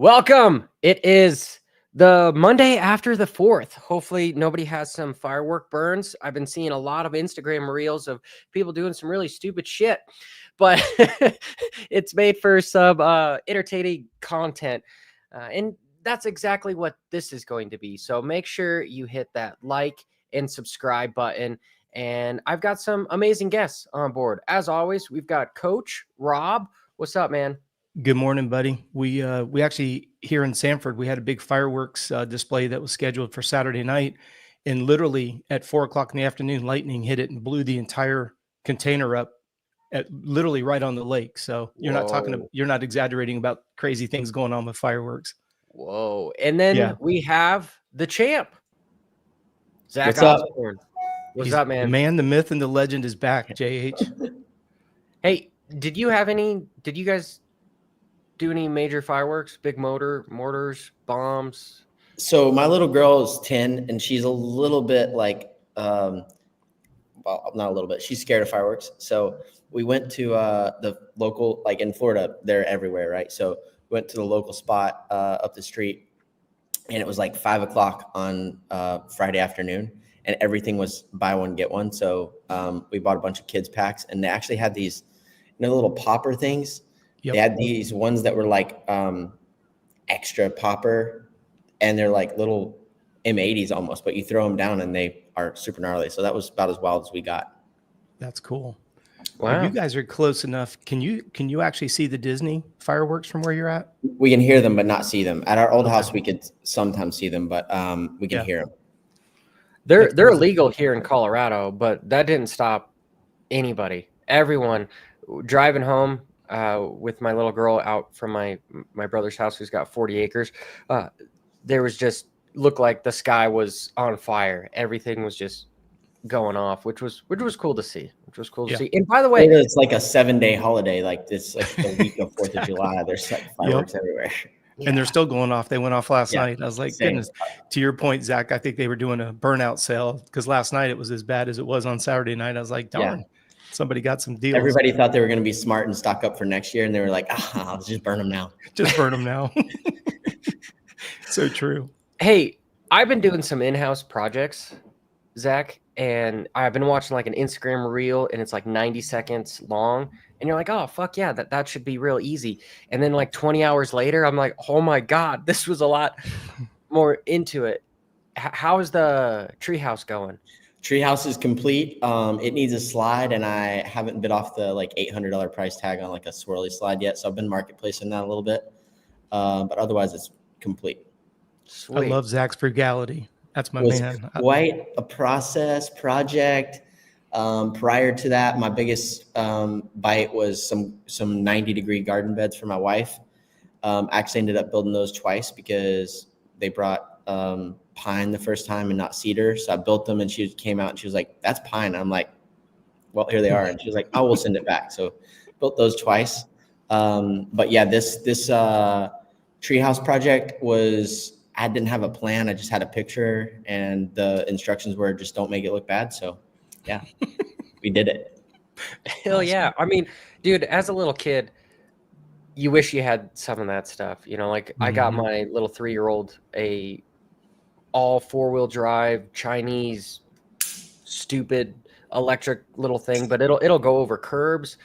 Welcome. It is the Monday after the 4th. Hopefully nobody has some firework burns. I've been seeing a lot of Instagram reels of people doing some really stupid shit, but it's made for some entertaining content. And that's exactly what this is going to be. So make sure you hit that like and subscribe button. And I've got some amazing guests on board. As always, we've got Coach Rob. What's up, man? Good morning, buddy. We actually here in Sanford, we had a big fireworks display that was scheduled for Saturday night, and literally at 4 o'clock in the afternoon, lightning hit it and blew the entire container up at literally right on the lake. So you're not exaggerating about crazy things going on with fireworks. Whoa. And then we have the champ, Zach What's up? Osborne. What's up, man? The man, the myth, and the legend is back, JH. Hey, did you guys do any major fireworks, big mortars, bombs? So my little girl is 10 and she's a little bit like, well, not a little bit, she's scared of fireworks. So we went to the local, like in Florida, they're everywhere, right? So we went to the local spot up the street, and it was like 5 o'clock on Friday afternoon, and everything was buy one, get one. So we bought a bunch of kids packs, and they actually had these, little popper things. Yep. They had these ones that were like extra popper, and they're like little M80s almost, but you throw them down and they are super gnarly. So that was about as wild as we got. That's cool. Wow. You guys are close enough. Can you actually see the Disney fireworks from where you're at? We can hear them, but not see them. At our old house, we could sometimes see them, but we can hear them. They're illegal here in Colorado, but that didn't stop anybody. Everyone driving home with my little girl out from my brother's house, who's got 40 acres. There was just looked like the sky was on fire. Everything was just going off, which was cool to see. And by the way, it's like a 7-day holiday, like this, like the week of 4th of July. There's like fireworks everywhere. Yeah. And they're still going off. They went off last night. I was like, goodness. To your point, Zach, I think they were doing a burnout sale because last night it was as bad as it was on Saturday night. I was like, darn. Somebody got some deals. Everybody thought they were going to be smart and stock up for next year, and they were like, "I'll just burn them now." Just burn them now. So true. Hey, I've been doing some in-house projects, Zach, and I've been watching like an Instagram reel, and it's like 90 seconds long, and you're like, "Oh, fuck yeah, that should be real easy." And then like 20 hours later, I'm like, "Oh my God, this was a lot more into it." How is the treehouse going? Treehouse is complete. It needs a slide, and I haven't bid off the like $800 price tag on like a swirly slide yet. So I've been marketplacing that a little bit, but otherwise it's complete. Sweet. I love Zach's frugality. That's my man. Quite a project. Prior to that, my biggest bite was some 90-degree garden beds for my wife. Actually ended up building those twice because they brought pine the first time and not cedar. So I built them, and she came out and she was like, "That's pine." And I'm like, "Well, here they are." And she was like, "Oh, we'll send it back." So built those twice. But yeah, this treehouse project was, I didn't have a plan. I just had a picture, and the instructions were just don't make it look bad. So yeah, we did it. Hell yeah. I mean, dude, as a little kid, you wish you had some of that stuff, like I got my little 3-year-old a all 4-wheel drive Chinese stupid electric little thing, but it'll go over curbs.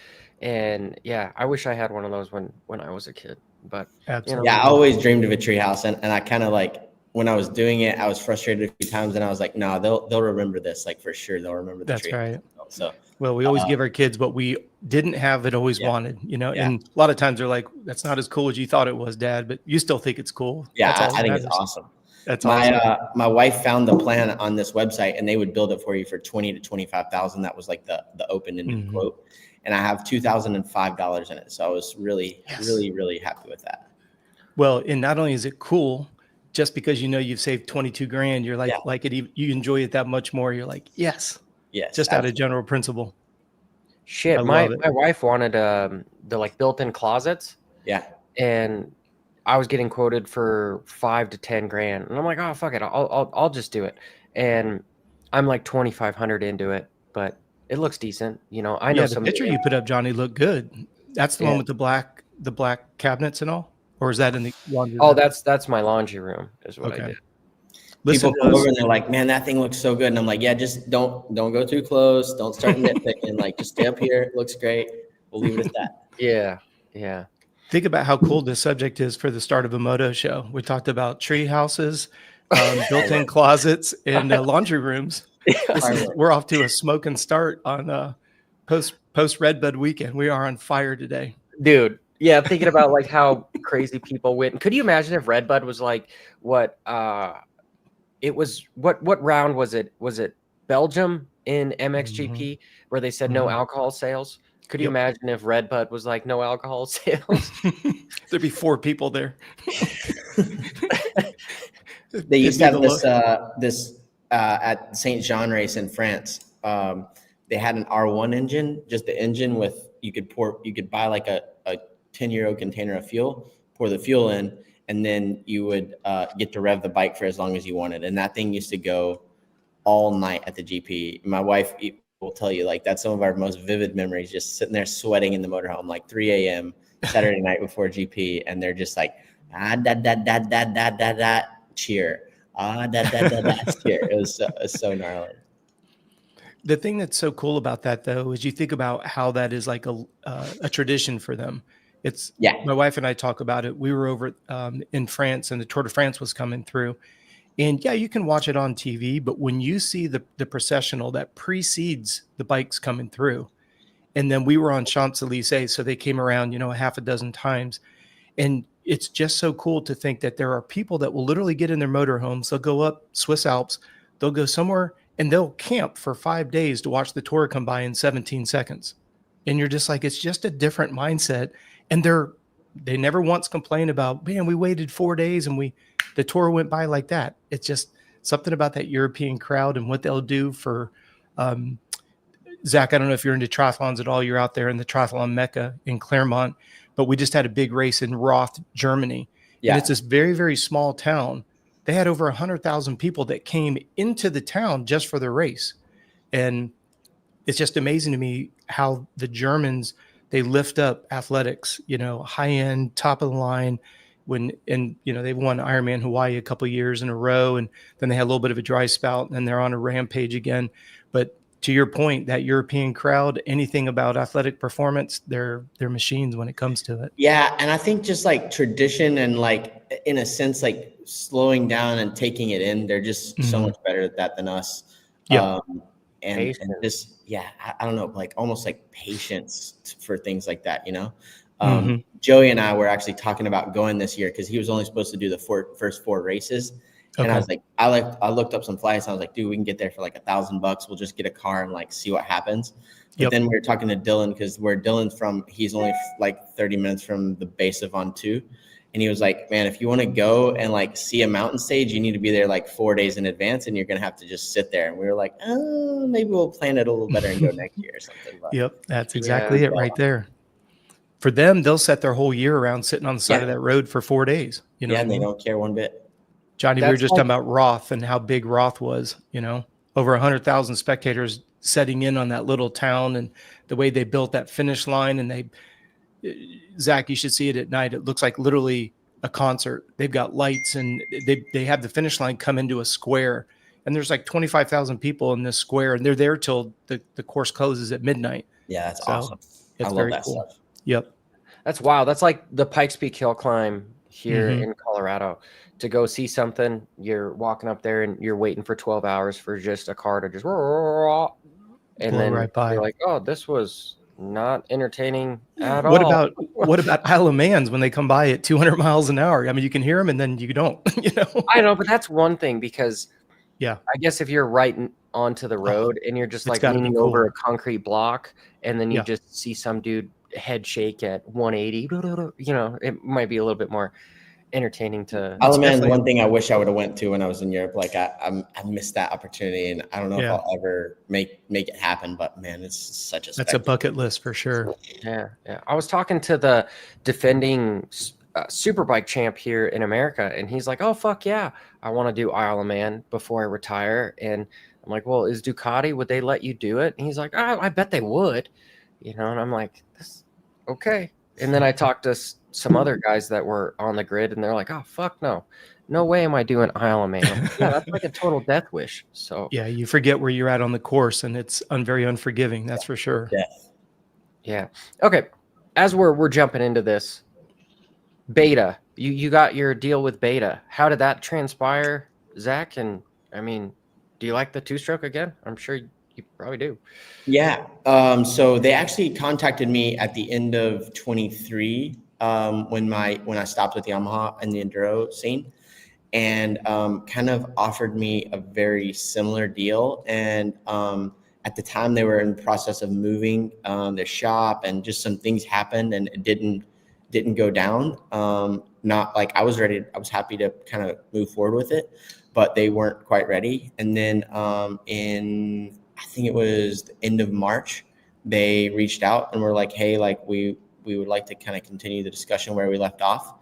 And yeah, I wish I had one of those when I was a kid. But absolutely. Yeah, I always dreamed of a treehouse, and I kind of like, when I was doing it, I was frustrated a few times, and I was like, no, they'll remember this, like for sure they'll remember the That's right. So well, we always give our kids what we didn't have but always wanted, and a lot of times they're like, that's not as cool as you thought it was, Dad, but you still think it's cool. Yeah, I think it's awesome. That's awesome. My wife found the plan on this website, and they would build it for you for $20,000 to $25,000. That was like the open-ended quote, and I have $2,005 in it. So I was really happy with that. Well, and not only is it cool, just because you've saved 22 grand, you're like it. You enjoy it that much more. You're like, yes, just out of general principle. Shit, my wife wanted the like built-in closets. Yeah, and I was getting quoted for 5 to 10 grand, and I'm like, oh fuck it, I'll just do it. And I'm like 2,500 into it, but it looks decent. I know the picture you put up, Johnny, looked good. That's the one with the black cabinets and all. or is that in the laundry Oh, room? that's my laundry room is what I Okay. did. Listen People to come us. over and they're like, man, that thing looks so good. And I'm like, yeah, just don't go too close. Don't start nitpicking. Like, just stay up here. It looks great. We'll leave it at that. Yeah. Yeah. Think about how cool this subject is for the start of a moto show. We talked about tree houses, built-in closets, and laundry rooms. We're off to a smoking start on post Redbud weekend. We are on fire today. Dude. Yeah, I'm thinking about like how crazy people went. Could you imagine if Redbud was like what it was what round was it? Was it Belgium in MXGP where they said no alcohol sales? Could you imagine if Redbud was like no alcohol sales? There'd be 4 people there. They used to have this at Saint Jean race in France. They had an R1 engine, just the engine with you could buy like a 10-euro container of fuel, pour the fuel in, and then you would get to rev the bike for as long as you wanted. And that thing used to go all night at the GP. My wife will tell you, like, that's some of our most vivid memories, just sitting there sweating in the motorhome, like 3 a.m. Saturday night before GP. And they're just like, da da da da da da da, cheer. Da da da da, cheer. It was so gnarly. The thing that's so cool about that, though, is you think about how that is like a tradition for them. It's my wife and I talk about it. We were over in France, and the Tour de France was coming through. And yeah, you can watch it on TV, but when you see the processional that precedes the bikes coming through, and then we were on Champs-Élysées, so they came around, a half a dozen times. And it's just so cool to think that there are people that will literally get in their motorhomes. They'll go up Swiss Alps, they'll go somewhere, and they'll camp for 5 days to watch the Tour come by in 17 seconds. And you're just like, it's just a different mindset. And they never once complain about, man, we waited 4 days and the Tour went by like that. It's just something about that European crowd and what they'll do for Zach. I don't know if you're into triathlons at all. You're out there in the triathlon Mecca in Claremont, but we just had a big race in Roth, Germany. Yeah. And it's this very, very small town. They had over 100,000 people that came into the town just for the race. And it's just amazing to me how the Germans, they lift up athletics, high end, top of the line. They've won Ironman Hawaii a couple of years in a row, and then they had a little bit of a dry spout, and then they're on a rampage again. But to your point, that European crowd, anything about athletic performance, they're machines when it comes to it. Yeah, and I think just like tradition and like in a sense like slowing down and taking it in, they're just so much better at that than us. Yeah. And just I don't know, like almost like patience for things like that, Joey and I were actually talking about going this year because he was only supposed to do the first 4 races. Okay. And I was like, I looked up some flights. And I was like, dude, we can get there for like $1,000. We'll just get a car and like see what happens. But then we were talking to Dylan because where Dylan's from, he's only like 30 minutes from the base of Ventoux. And he was like, man, if you want to go and like see a mountain stage, you need to be there like 4 days in advance, and you're going to have to just sit there. And we were like, oh, maybe we'll plan it a little better and go next year or something. But, that's exactly it right there. For them, they'll set their whole year around sitting on the side of that road for 4 days. And they don't care one bit. Johnny, we were just talking about Roth and how big Roth was, over 100,000 spectators setting in on that little town, and the way they built that finish line. And Zach, you should see it at night. It looks like literally a concert. They've got lights, and they have the finish line come into a square, and there's like 25,000 people in this square, and they're there till the course closes at midnight. Yeah, that's awesome. It's very cool. Stuff. Yep. That's wild. That's like the Pikes Peak Hill climb here in Colorado. To go see something, you're walking up there and you're waiting for 12 hours for just a car to just and then right by. You're like, oh, this was not entertaining at all. What about Isle of Mans when they come by at 200 miles an hour? I mean, you can hear them and then you don't, I know, but that's one thing because I guess if you're right onto the road and you're just like leaning over a concrete block and then you just see some dude head shake at 180, it might be a little bit more entertaining to. Isle of Man, one thing I wish I would have went to when I was in Europe. Like I missed that opportunity, and I don't know if I'll ever make it happen. But man, it's such a that's a bucket list for sure. Yeah. I was talking to the defending Superbike champ here in America, and he's like, "Oh fuck yeah, I want to do Isle of Man before I retire." And I'm like, "Well, is Ducati, would they let you do it?" And he's like, "Oh, I bet they would," and I'm like, "This okay." And then I talked to some other guys that were on the grid, and they're like, "Oh fuck no way am I doing Isle of Man." I'm like, yeah, that's like a total death wish. So Yeah, you forget where you're at on the course, and it's very unforgiving. That's for sure. Death. yeah, okay. As we're jumping into this, Beta, you got your deal with Beta. How did that transpire, Zach? And I mean, do you like the two-stroke again? I'm sure you probably do. Yeah. So they actually contacted me at the end of 23 when I stopped with Yamaha and the enduro scene, and kind of offered me a very similar deal. And at the time, they were in the process of moving their shop, and just some things happened, and it didn't go down. Not like I was ready. I was happy to kind of move forward with it, but they weren't quite ready. And then in I think it was the end of March, they reached out and were like, "Hey, like we would like to kind of continue the discussion where we left off,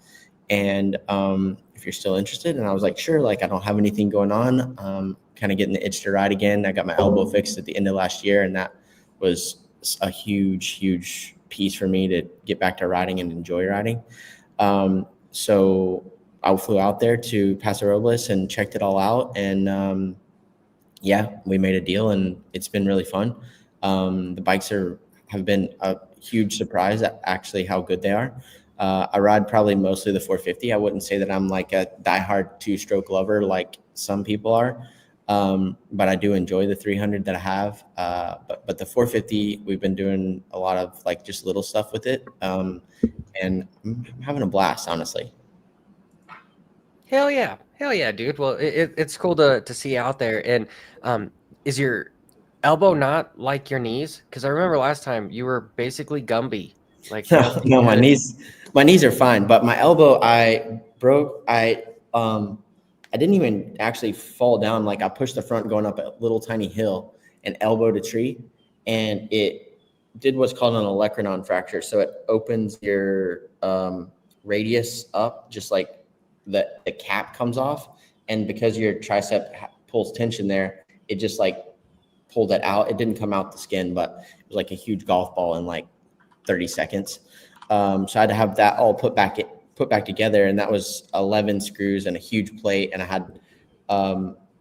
and if you're still interested." And I was like, "Sure." Like I don't have anything going on. Kind of getting the itch to ride again. I got my elbow fixed at the end of last year, and that was a huge piece for me to get back to riding and enjoy riding. So I flew out there to Paso Robles and checked it all out, and yeah, we made a deal, and it's been really fun. The bikes have been a huge surprise at actually how good they are. I ride probably mostly the 450. I wouldn't say that I'm like a diehard two-stroke lover like some people are, but I do enjoy the 300 that I have. But the 450, we've been doing a lot of like just little stuff with it, and I'm having a blast, honestly. Hell yeah, dude. Well, it's cool to see you out there. And is your elbow not like your knees? Because I remember last time you were basically Gumby. Like No, my knees are fine, but my elbow, I broke. I didn't even actually fall down. Like I pushed the front going up a little tiny hill and elbowed a tree, and it did what's called an olecranon fracture. So it opens your radius up, just like the cap comes off, and because your tricep pulls tension there, it just like pulled it out. It didn't come out the skin, but it was like a huge golf ball in like 30 seconds. So I had to have that all put back together, and that was 11 screws and a huge plate, and I had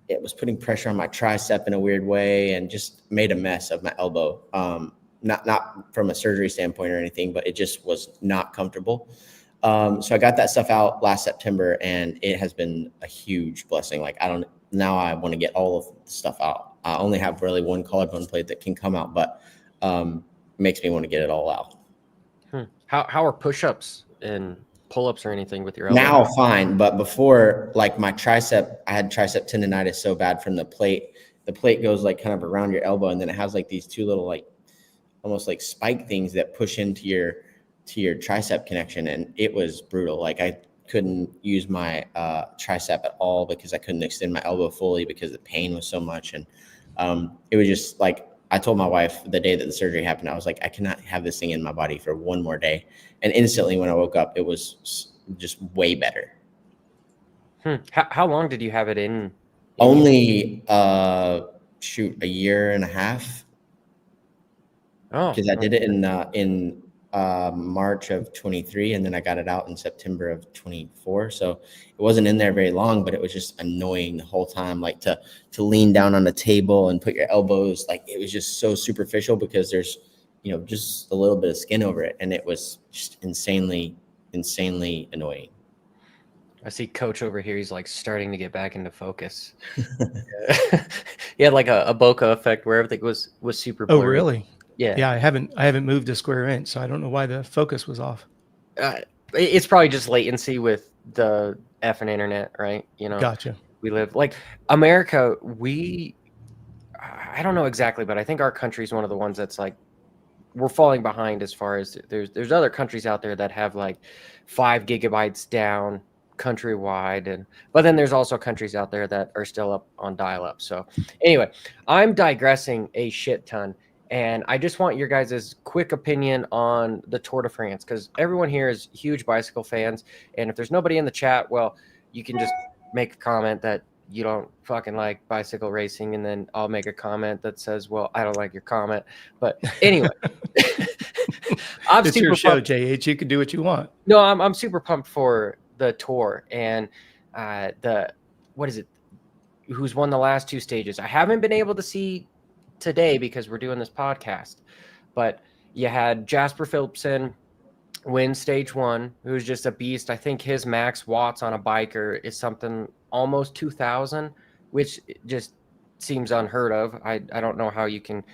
it was putting pressure on my tricep in a weird way, and just made a mess of my elbow. Not from a surgery standpoint or anything, but it just was not comfortable. So I got that stuff out last September, and it has been a huge blessing. Like now I want to get all of the stuff out. I only have really one collarbone plate that can come out, but makes me want to get it all out. How are push-ups and pull-ups or anything with your elbow? Now fine, but before, like my tricep, I had tricep tendonitis so bad from the plate. The plate goes like kind of around your elbow, and then it has like these two little like almost like spike things that push into your tricep connection, and it was brutal. Like I couldn't use my tricep at all because I couldn't extend my elbow fully because the pain was so much. And it was just like, I told my wife the day that the surgery happened, I was like, I cannot have this thing in my body for one more day. And instantly when I woke up, it was just way better. How long did you have it in? Only a year and a half. Oh, because I did it in March of 23, and then I got it out in September of 24. So it wasn't in there very long, but it was just annoying the whole time, like to lean down on the table and put your elbows, like it was just so superficial because there's, just a little bit of skin over it. And it was just insanely annoying. I see Coach over here. He's like starting to get back into focus. He had like a bokeh effect where everything was super blurry. Oh, really? Yeah. Yeah, I haven't moved a square inch, so I don't know why the focus was off. It's probably just latency with the effing internet, right? Gotcha. We live like America. I don't know exactly, but I think our country is one of the ones that's like we're falling behind as far as there's other countries out there that have like 5 gigabytes down countrywide, but then there's also countries out there that are still up on dial-up. So anyway, I'm digressing a shit ton. And I just want your guys' quick opinion on the Tour de France, because everyone here is huge bicycle fans. And if there's nobody in the chat, well, you can just make a comment that you don't fucking like bicycle racing, and then I'll make a comment that says, well, I don't like your comment. But anyway, I'm It's your super show, pumped. JH. You can do what you want. No, I'm super pumped for the tour and what is it? Who's won the last two stages? I haven't been able to see today because we're doing this podcast, but you had Jasper Philipsen win stage one, who's just a beast. I think his max watts on a biker is something almost 2,000, which just seems unheard of. I don't know how you can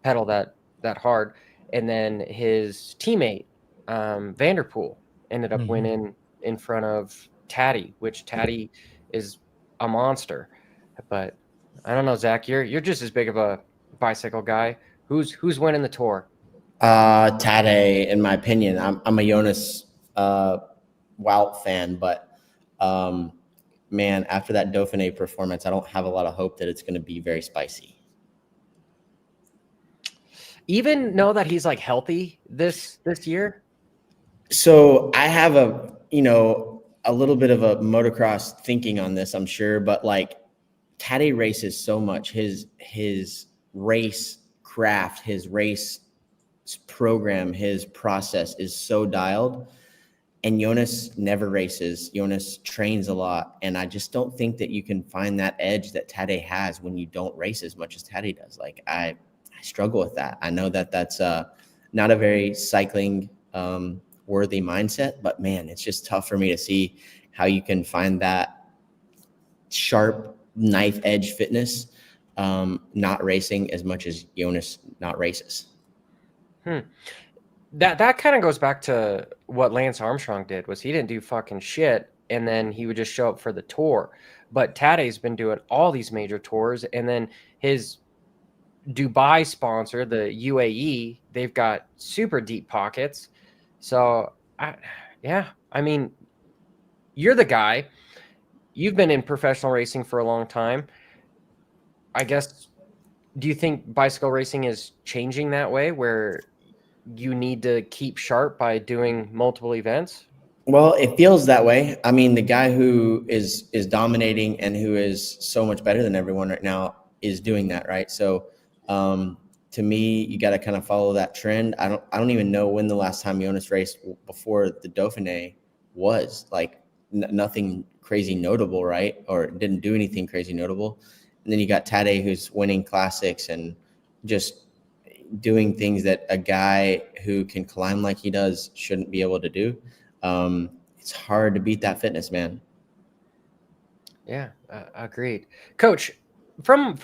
pedal that hard. And then his teammate Vanderpool ended up winning in front of Taddy, which Taddy is a monster. But I don't know, Zach, you're just as big of a bicycle guy. Who's winning the tour? Tade, in my opinion. I'm a Jonas Wout fan, but man, after that Dauphiné performance, I don't have a lot of hope that it's going to be very spicy. Even know that he's like healthy this year? So I have a little bit of a motocross thinking on this, I'm sure, but like Tadej races so much. His race craft, his race program, his process is so dialed. And Jonas never races. Jonas trains a lot. And I just don't think that you can find that edge that Tadej has when you don't race as much as Tadej does. Like I struggle with that. I know that that's not a very cycling worthy mindset, but man, it's just tough for me to see how you can find that sharp knife edge fitness not racing as much as Jonas not races. That kind of goes back to what Lance Armstrong did. Was he didn't do fucking shit, and then he would just show up for the tour. But Tadej's been doing all these major tours, and then his Dubai sponsor, the UAE, they've got super deep pockets. So, I mean, you're the guy. You've been in professional racing for a long time. I guess, do you think bicycle racing is changing that way where you need to keep sharp by doing multiple events? Well, it feels that way. I mean, the guy who is dominating and who is so much better than everyone right now is doing that, right? So, to me, you got to kind of follow that trend. I don't even know when the last time Jonas raced before the Dauphiné was. Like nothing crazy notable, right? Or didn't do anything crazy notable. And then you got Tadej, who's winning classics and just doing things that a guy who can climb like he does shouldn't be able to do. It's hard to beat that fitness, man. Yeah, agreed. Coach, from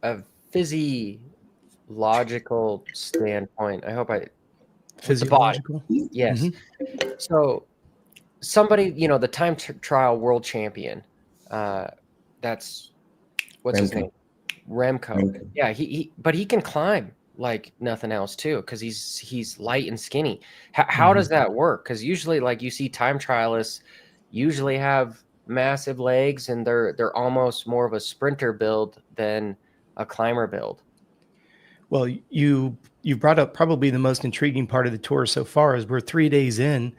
a physiological standpoint, I hope Physiological? Yes. So somebody, the time trial world champion, that's what's his name? Remco. Yeah, but he can climb like nothing else too, because he's light and skinny. How does that work? Because usually, like you see time trialists usually have massive legs, and they're almost more of a sprinter build than a climber build. Well, you brought up probably the most intriguing part of the tour so far is we're 3 days in,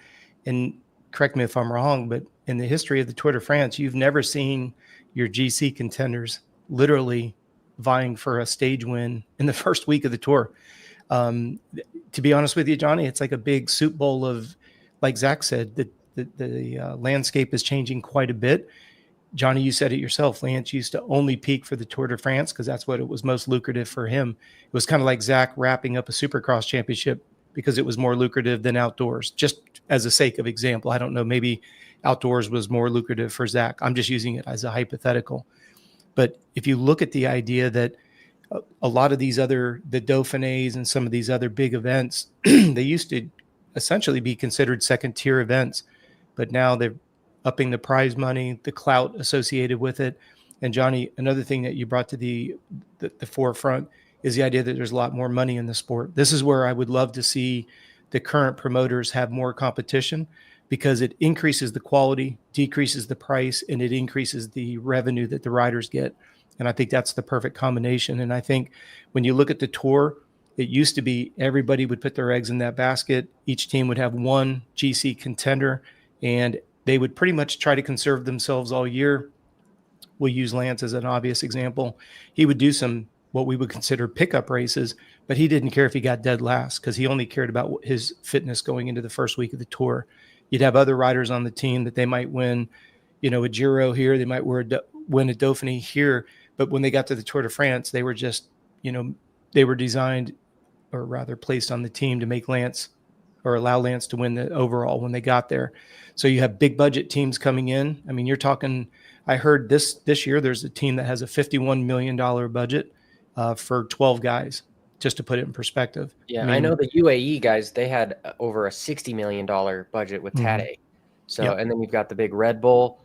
and correct me if I'm wrong, but in the history of the Tour de France, you've never seen your GC contenders literally vying for a stage win in the first week of the tour. To be honest with you, Johnny, it's like a big soup bowl of, like Zach said, the landscape is changing quite a bit. Johnny, you said it yourself. Lance used to only peak for the Tour de France because that's what it was most lucrative for him. It was kind of like Zach wrapping up a Supercross championship because it was more lucrative than outdoors, just as a sake of example. I don't know, maybe outdoors was more lucrative for Zach. I'm just using it as a hypothetical. But if you look at the idea that a lot of these the Dauphinés and some of these other big events, they used to essentially be considered second tier events, but now they're upping the prize money, the clout associated with it. And Johnny, another thing that you brought to the forefront is the idea that there's a lot more money in the sport. This is where I would love to see the current promoters have more competition, because it increases the quality, decreases the price, and it increases the revenue that the riders get. And I think that's the perfect combination. And I think when you look at the tour, it used to be everybody would put their eggs in that basket. Each team would have one GC contender, and they would pretty much try to conserve themselves all year. We'll use Lance as an obvious example. He would do some what we would consider pickup races, but he didn't care if he got dead last because he only cared about his fitness going into the first week of the tour. You'd have other riders on the team that they might win, a Giro here, they might win a Dauphiné here, but when they got to the Tour de France, they were just, they were designed, or rather placed on the team to make Lance or allow Lance to win the overall when they got there. So you have big budget teams coming in. I mean, you're talking, I heard this year, there's a team that has a $51 million budget for 12 guys, just to put it in perspective. Yeah, I know the UAE guys, they had over a $60 million budget with Tadej. So, and then you've got the big Red Bull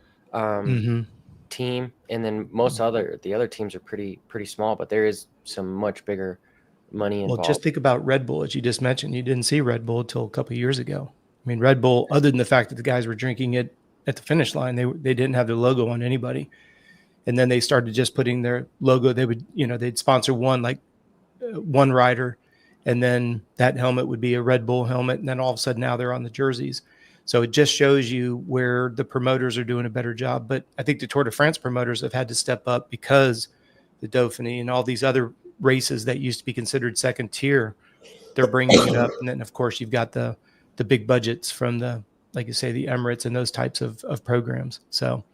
team, and then the other teams are pretty small, but there is some much bigger money involved. Well, just think about Red Bull, as you just mentioned. You didn't see Red Bull until a couple of years ago. I mean, Red Bull, other than the fact that the guys were drinking it at the finish line, they didn't have their logo on anybody. And then they started just putting their logo. They would, they'd sponsor one rider, and then that helmet would be a Red Bull helmet. And then all of a sudden now they're on the jerseys. So it just shows you where the promoters are doing a better job. But I think the Tour de France promoters have had to step up because the Dauphiné and all these other races that used to be considered second tier, they're bringing it up. And then of course you've got the big budgets from like you say, the Emirates and those types of programs. So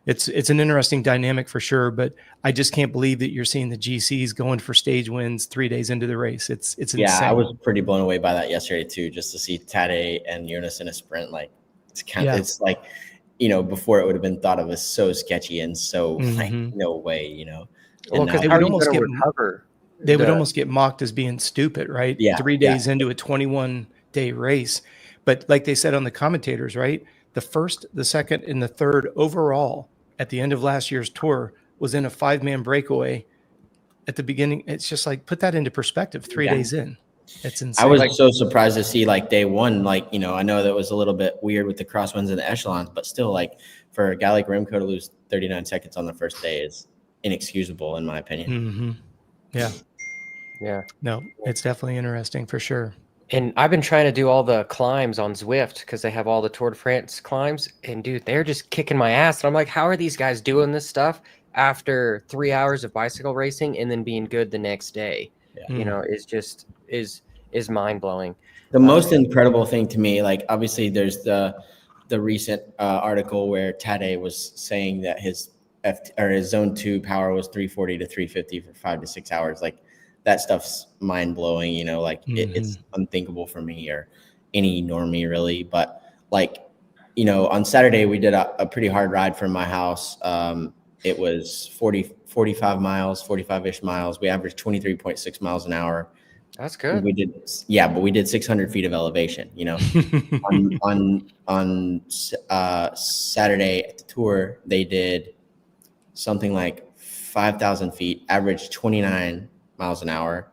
it's an interesting dynamic for sure, but I just can't believe that you're seeing the GCs going for stage wins 3 days into the race. It's insane. Yeah, I was pretty blown away by that yesterday too, just to see Tadej and Jonas in a sprint. Like it's like, before it would have been thought of as so sketchy and so like no way, Well, because they would almost get recover. They would almost get mocked as being stupid, right? Yeah, 3 days into a 21-day race. But like they said on the commentators, right? The first, the second, and the third overall at the end of last year's tour was in a 5-man breakaway at the beginning. It's just like, put that into perspective 3 days in. It's insane. I was so surprised to see like day one, like, I know that was a little bit weird with the crosswinds and the echelons, but still, like, for a guy like Remco to lose 39 seconds on the first day is inexcusable in my opinion. Yeah. No, it's definitely interesting for sure. And I've been trying to do all the climbs on Zwift because they have all the Tour de France climbs. And dude, they're just kicking my ass. And I'm like, how are these guys doing this stuff after 3 hours of bicycle racing and then being good the next day? Yeah. Is mind blowing. The most incredible thing to me, like obviously there's the recent article where Tadej was saying that his zone 2 power was 340 to 350 for 5 to 6 hours. Like, that stuff's mind blowing, it's unthinkable for me or any normie really. But like, on Saturday we did a pretty hard ride from my house. It was 45 miles, 45-ish miles. We averaged 23.6 miles an hour. That's good. But we did 600 feet of elevation, on Saturday at the tour, they did something like 5,000 feet, averaged 29 miles an hour,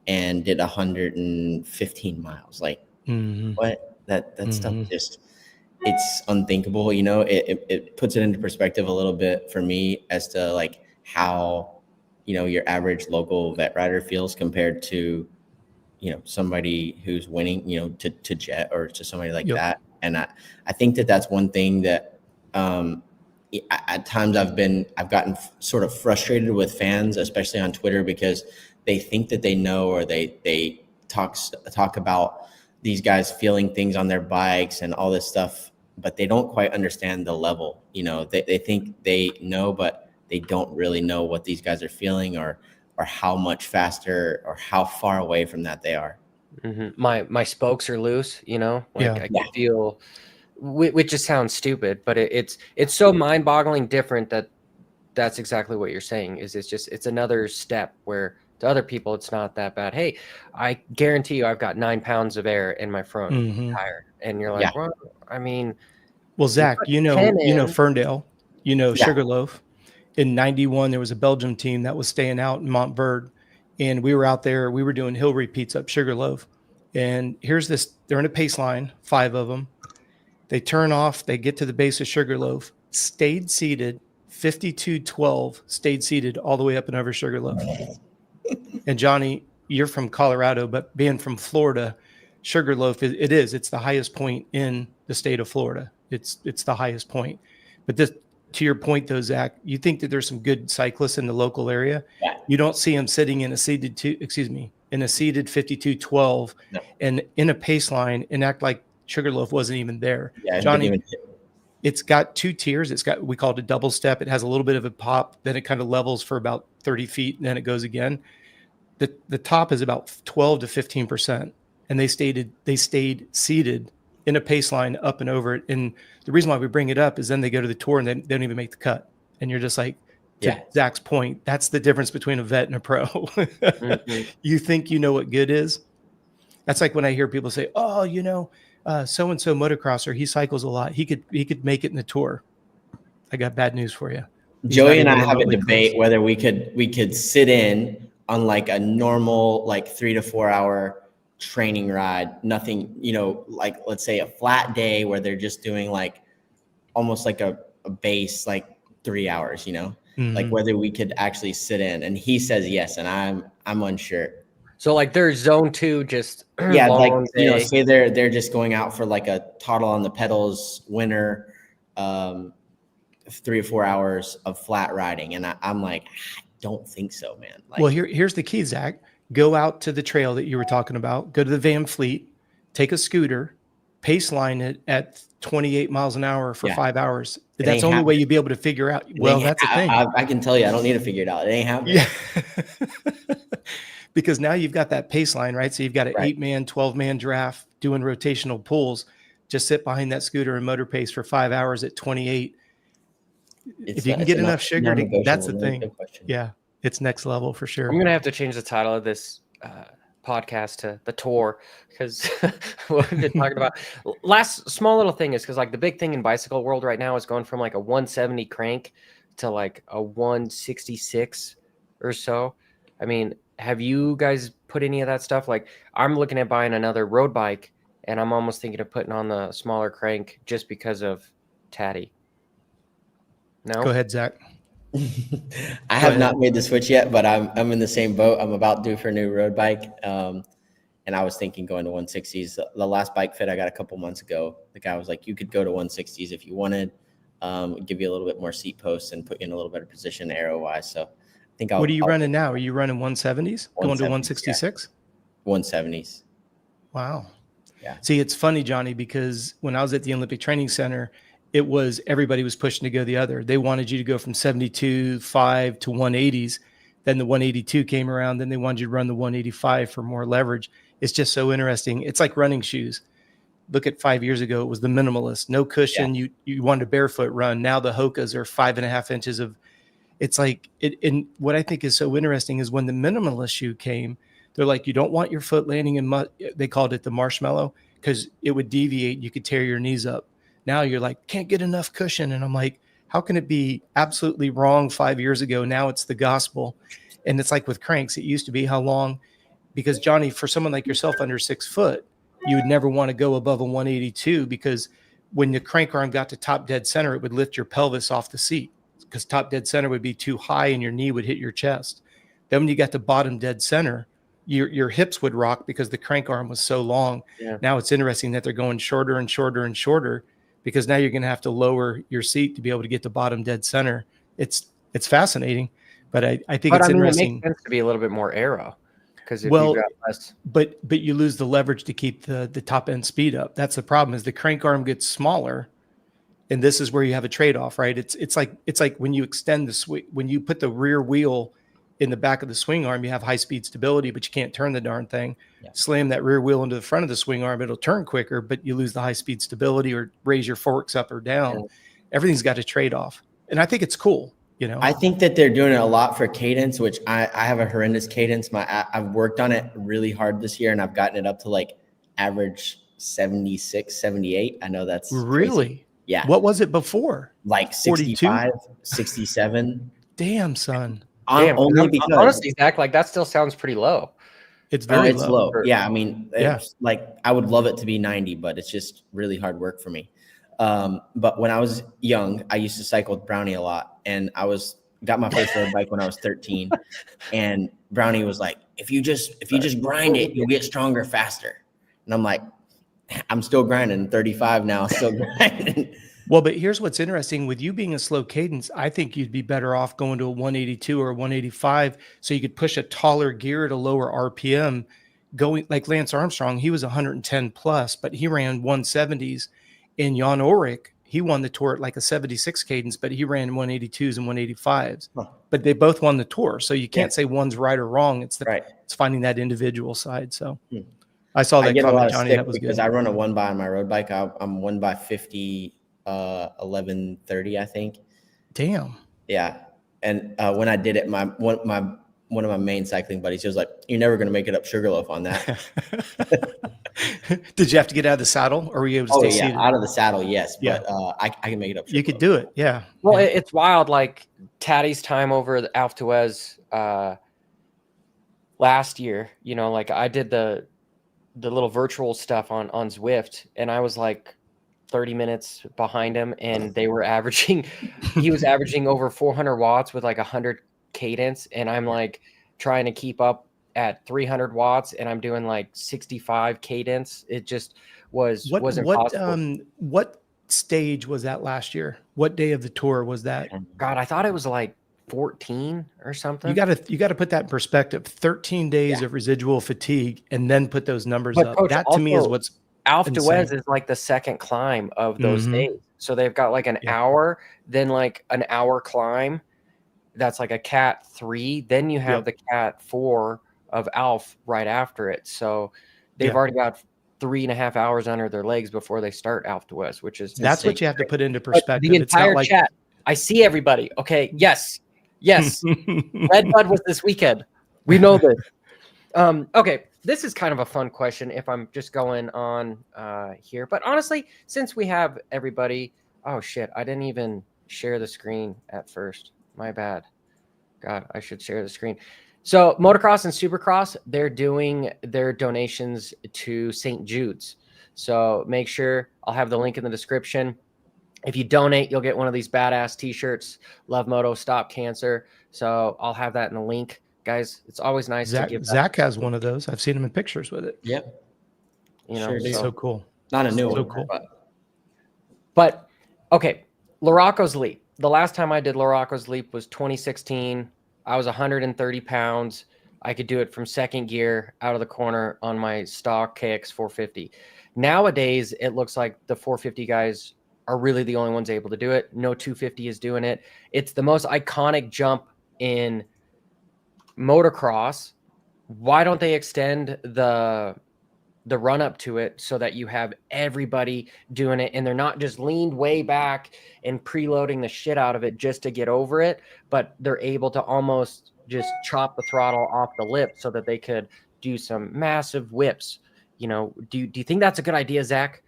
and did 115 miles. Like, what? That stuff just, it's unthinkable. It puts it into perspective a little bit for me as to like how, your average local vet rider feels compared to, somebody who's winning, to Jett or to somebody like that. And I think that's one thing that at times I've gotten sort of frustrated with fans, especially on Twitter, because they think that they know, or they talk about these guys feeling things on their bikes and all this stuff, but they don't quite understand the level. They think they know, but they don't really know what these guys are feeling or how much faster or how far away from that they are. My spokes are loose, I can feel, which just sounds stupid, but it's so mind-boggling different that's exactly what you're saying. It's another step where to other people it's not that bad. Hey, I guarantee you I've got 9 pounds of air in my front tire, and you're like, well, I mean, Zach, Ferndale, Sugarloaf. In 91, there was a Belgium team that was staying out in Montverde, and we were out there. We were doing hill repeats up Sugarloaf, and here's this. They're in a pace line, 5 of them. They turn off. They get to the base of Sugarloaf, stayed seated, 52-12, stayed seated all the way up and over Sugarloaf. And Johnny, you're from Colorado, but being from Florida, Sugarloaf, it's the highest point in the state of Florida. It's the highest point. But this, to your point though, Zach, you think that there's some good cyclists in the local area. Yeah. You don't see them sitting in a in a seated 52-12 No. and in a pace line and act like Sugarloaf wasn't even there. Yeah, Johnny, it's got 2 tiers. We call it a double step. It has a little bit of a pop, then it kind of levels for about 30 feet, and then it goes again. The top is about 12 to 15%, and they stayed seated in a pace line up and over it. And the reason why we bring it up is then they go to the tour and they don't even make the cut. And you're just like, to Zach's point, that's the difference between a vet and a pro. You think you know what good is? That's like when I hear people say, oh, so-and-so motocrosser, he cycles a lot. He could make it in the tour. I got bad news for you. Joey and I have a debate whether we could sit in on like a normal, like 3 to 4 hour training ride, nothing, like let's say a flat day where they're just doing like almost like a base, like 3 hours, like whether we could actually sit in. And he says yes, and I'm unsure. So like there's zone 2, just like say they're just going out for like a toddle on the pedals winter, 3 or 4 hours of flat riding, and I'm like, I don't think so, man. Like, well, here's the key, Zach. Go out to the trail that you were talking about. Go to the Van Fleet, take a scooter, pace line it at 28 miles an hour for 5 hours. That's the only way you'll be able to figure out. Well, that's the thing. I can tell you, I don't need to figure it out. It ain't happening. Yeah. Because now you've got that pace line, right? So you've got an 8-man, 12-man draft doing rotational pulls. Just sit behind that scooter and motor pace for 5 hours at 28. If you can get enough sugar, that's the thing. Yeah, it's next level for sure. I'm going to have to change the title of this podcast to The Tour, because what we've been talking about. Last small little thing is because like the big thing in bicycle world right now is going from like a 170 crank to like a 166 or so. I mean, have you guys put any of that stuff? Like I'm looking at buying another road bike, and I'm almost thinking of putting on the smaller crank just because of Taddy. No? Go ahead, Zach. I have not made the switch yet, but I'm in the same boat. I'm about due for a new road bike. And I was thinking going to 160s. The last bike fit I got a couple months ago, the guy was like, you could go to 160s if you wanted, give you a little bit more seat posts and put you in a little better position aero wise. So I think what are you running now? Are you running 170s? Going to 166? Yeah. 170s. Wow. Yeah. See, it's funny, Johnny, because when I was at the Olympic Training Center, everybody was pushing to go the other. They wanted you to go from 72.5 to 180s. Then the 182 came around. Then they wanted you to run the 185 for more leverage. It's just so interesting. It's like running shoes. Look at 5 years ago, it was the minimalist, no cushion. Yeah. You wanted a barefoot run. Now the Hokas are 5.5 inches of. It's like it. And what I think is so interesting is when the minimalist shoe came, they're like, you don't want your foot landing in mud. They called it the marshmallow because it would deviate. You could tear your knees up. Now you're like, can't get enough cushion. And I'm like, how can it be absolutely wrong 5 years ago? Now it's the gospel. And it's like with cranks, it used to be how long? Because Johnny, for someone like yourself under 6 foot, you would never want to go above a 182 because when the crank arm got to top dead center, it would lift your pelvis off the seat because top dead center would be too high and your knee would hit your chest. Then when you got to bottom dead center, your hips would rock because the crank arm was so long. Yeah. Now it's interesting that they're going shorter and shorter and shorter, because now you're going to have to lower your seat to be able to get to bottom dead center. It's fascinating, but I think it's interesting. It makes sense to be a little bit more aero, because if you've got less, but you lose the leverage to keep the top end speed up. That's the problem. Is the crank arm gets smaller, and this is where you have a trade off, right? It's like when you extend the swing, when you put the rear wheel in the back of the swing arm, you have high speed stability, but you can't turn the darn thing. Yeah. Slam that rear wheel into the front of the swing arm, it'll turn quicker, but you lose the high speed stability or raise your forks up or down. Yeah. Everything's got a trade off. And I think it's cool. I think that they're doing it a lot for cadence, which I have a horrendous cadence. I've worked on it really hard this year, and I've gotten it up to like average 76, 78. I know that's really crazy. Yeah. What was it before? Like 65, 67. Damn, son. Only because honestly, Zach, like that still sounds pretty low. It's very low. Yeah, I mean, like I would love it to be 90, but it's just really hard work for me. But when I was young, I used to cycle with Brownie a lot, and got my first road bike when I was 13. And Brownie was like, if you just grind it, you'll get stronger faster. And I'm like, I'm still grinding. 35 now, still grinding. Well, but here's what's interesting with you being a slow cadence. I think you'd be better off going to a 182 or a 185 so you could push a taller gear at a lower RPM. Going like Lance Armstrong, he was 110 plus, but he ran 170s. And Jan Ulrich, he won the tour at like a 76 cadence, but he ran 182s and 185s. Huh. But they both won the tour, so you can't Yeah. say one's right or wrong. It's Right. it's finding that individual side. So Hmm. I saw I that get a lot comment, of Johnny. stick That was because good. I run a 1x on my road bike. I'm 1x50, 1130, I think. Damn. Yeah. And when I did it, one of my main cycling buddies, he was like, "You're never going to make it up Sugarloaf on that." Did you have to get out of the saddle, or were you able to Oh stay yeah, seated? out of the saddle, yes, Yeah. but I can make it up. You could Sugarloaf. do it. Yeah. Well, Yeah. it's wild. Like Taddy's time over the Alpe d'Huez last year, you know, like I did the little virtual stuff on Zwift, and I was like 30 minutes behind him, and they were averaging, he was averaging over 400 watts with like 100 cadence, and I'm like trying to keep up at 300 watts, and I'm doing like 65 cadence. It just was impossible. What stage was that last year? What day of the tour was that? God, I thought it was like 14 or something. You got to put that in perspective. 13 days of residual fatigue, and then put those numbers But up. Coach, That to me is also, what's Alpe d'Huez insane. is like the second climb of those Mhm. days. So they've got like an Yeah. hour, then like an hour climb. That's like a Cat 3. Then you have Yep. the Cat 4 of Alf right after it. So they've Yeah. already got 3.5 hours under their legs before they start Alpe d'Huez, which is That's what you have to put into But perspective. the It's not entire like chat. I see everybody. Okay. Yes. Yes. Red Bud was this weekend. We know this. Okay. This is kind of a fun question if I'm just going on here. But honestly, since we have everybody, oh shit, I didn't even share the screen at first. My bad. God, I should share the screen. So motocross and supercross, they're doing their donations to St. Jude's. So make sure I'll have the link in the description. If you donate, you'll get one of these badass t-shirts, Love Moto, Stop Cancer. So I'll have that in the link. Guys, it's always nice to give Zach has one of those. I've seen him in pictures with it. Yep. you know, Sure do. So cool. Not a new So one, cool. But okay, Laraco's Leap. The last time I did Laraco's Leap was 2016. I was 130 pounds. I could do it from second gear out of the corner on my stock KX 450. Nowadays, it looks like the 450 guys are really the only ones able to do it. No 250 is doing it. It's the most iconic jump in motocross. Why don't they extend the run up to it so that you have everybody doing it and they're not just leaned way back and preloading the shit out of it just to get over it, but they're able to almost just chop the throttle off the lip so that they could do some massive whips. You know, do you think that's a good idea, Zach?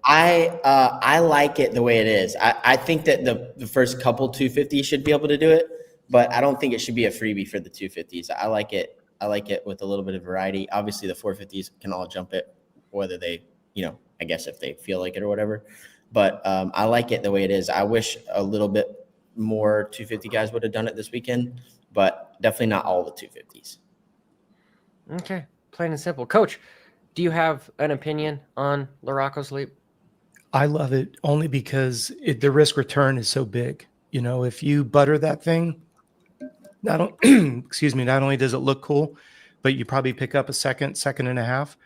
I like it the way it is. I think that the first couple 250s should be able to do it, but I don't think it should be a freebie for the 250s. I like it with a little bit of variety. Obviously, the 450s can all jump it, whether they, I guess if they feel like it or whatever. But I like it the way it is. I wish a little bit more 250 guys would have done it this weekend, but definitely not all the 250s. Okay, plain and simple. Coach, do you have an opinion on Laraco's Leap? I love it only because the risk return is so big. If you butter that thing, not only does it look cool, but you probably pick up a second and a half.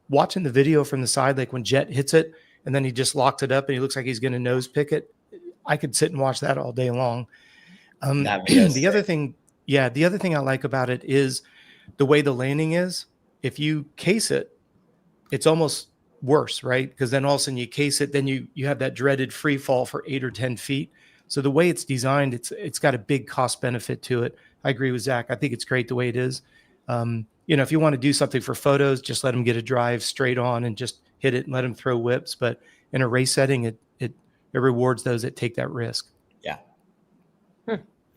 Watching the video from the side, like when Jett hits it and then he just locks it up and he looks like he's going to nose pick it, I could sit and watch that all day long. The other thing I like about it is the way the landing is. If you case it, it's almost worse, right? Because then all of a sudden you case it, then you have that dreaded free fall for 8 or 10 feet. So the way it's designed, it's got a big cost benefit to it. I agree with Zach. I think it's great the way it is. If you want to do something for photos, just let them get a drive straight on and just hit it and let them throw whips. But in a race setting, it rewards those that take that risk. Yeah.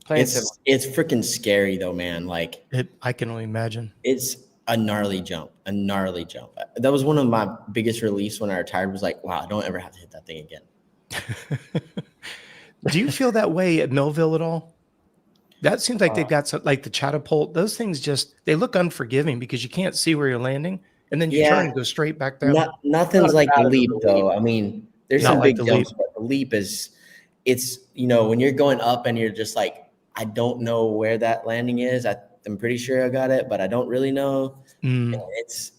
It's freaking scary though, man. Like I can only imagine. It's a gnarly jump. That was one of my biggest reliefs when I retired, was like, wow, I don't ever have to hit that thing again. Do you feel that way at Millville at all? That seems like they've got some, like the catapult. Those things they look unforgiving because you can't see where you're landing, and then you turn and go straight back down. Nothing's like the Leap, though. I mean, There's Not some like big the jumps, leap. but the leap is, it's, when you're going up and you're just like, I don't know where that landing is. I'm pretty sure I got it, but I don't really know. Mm.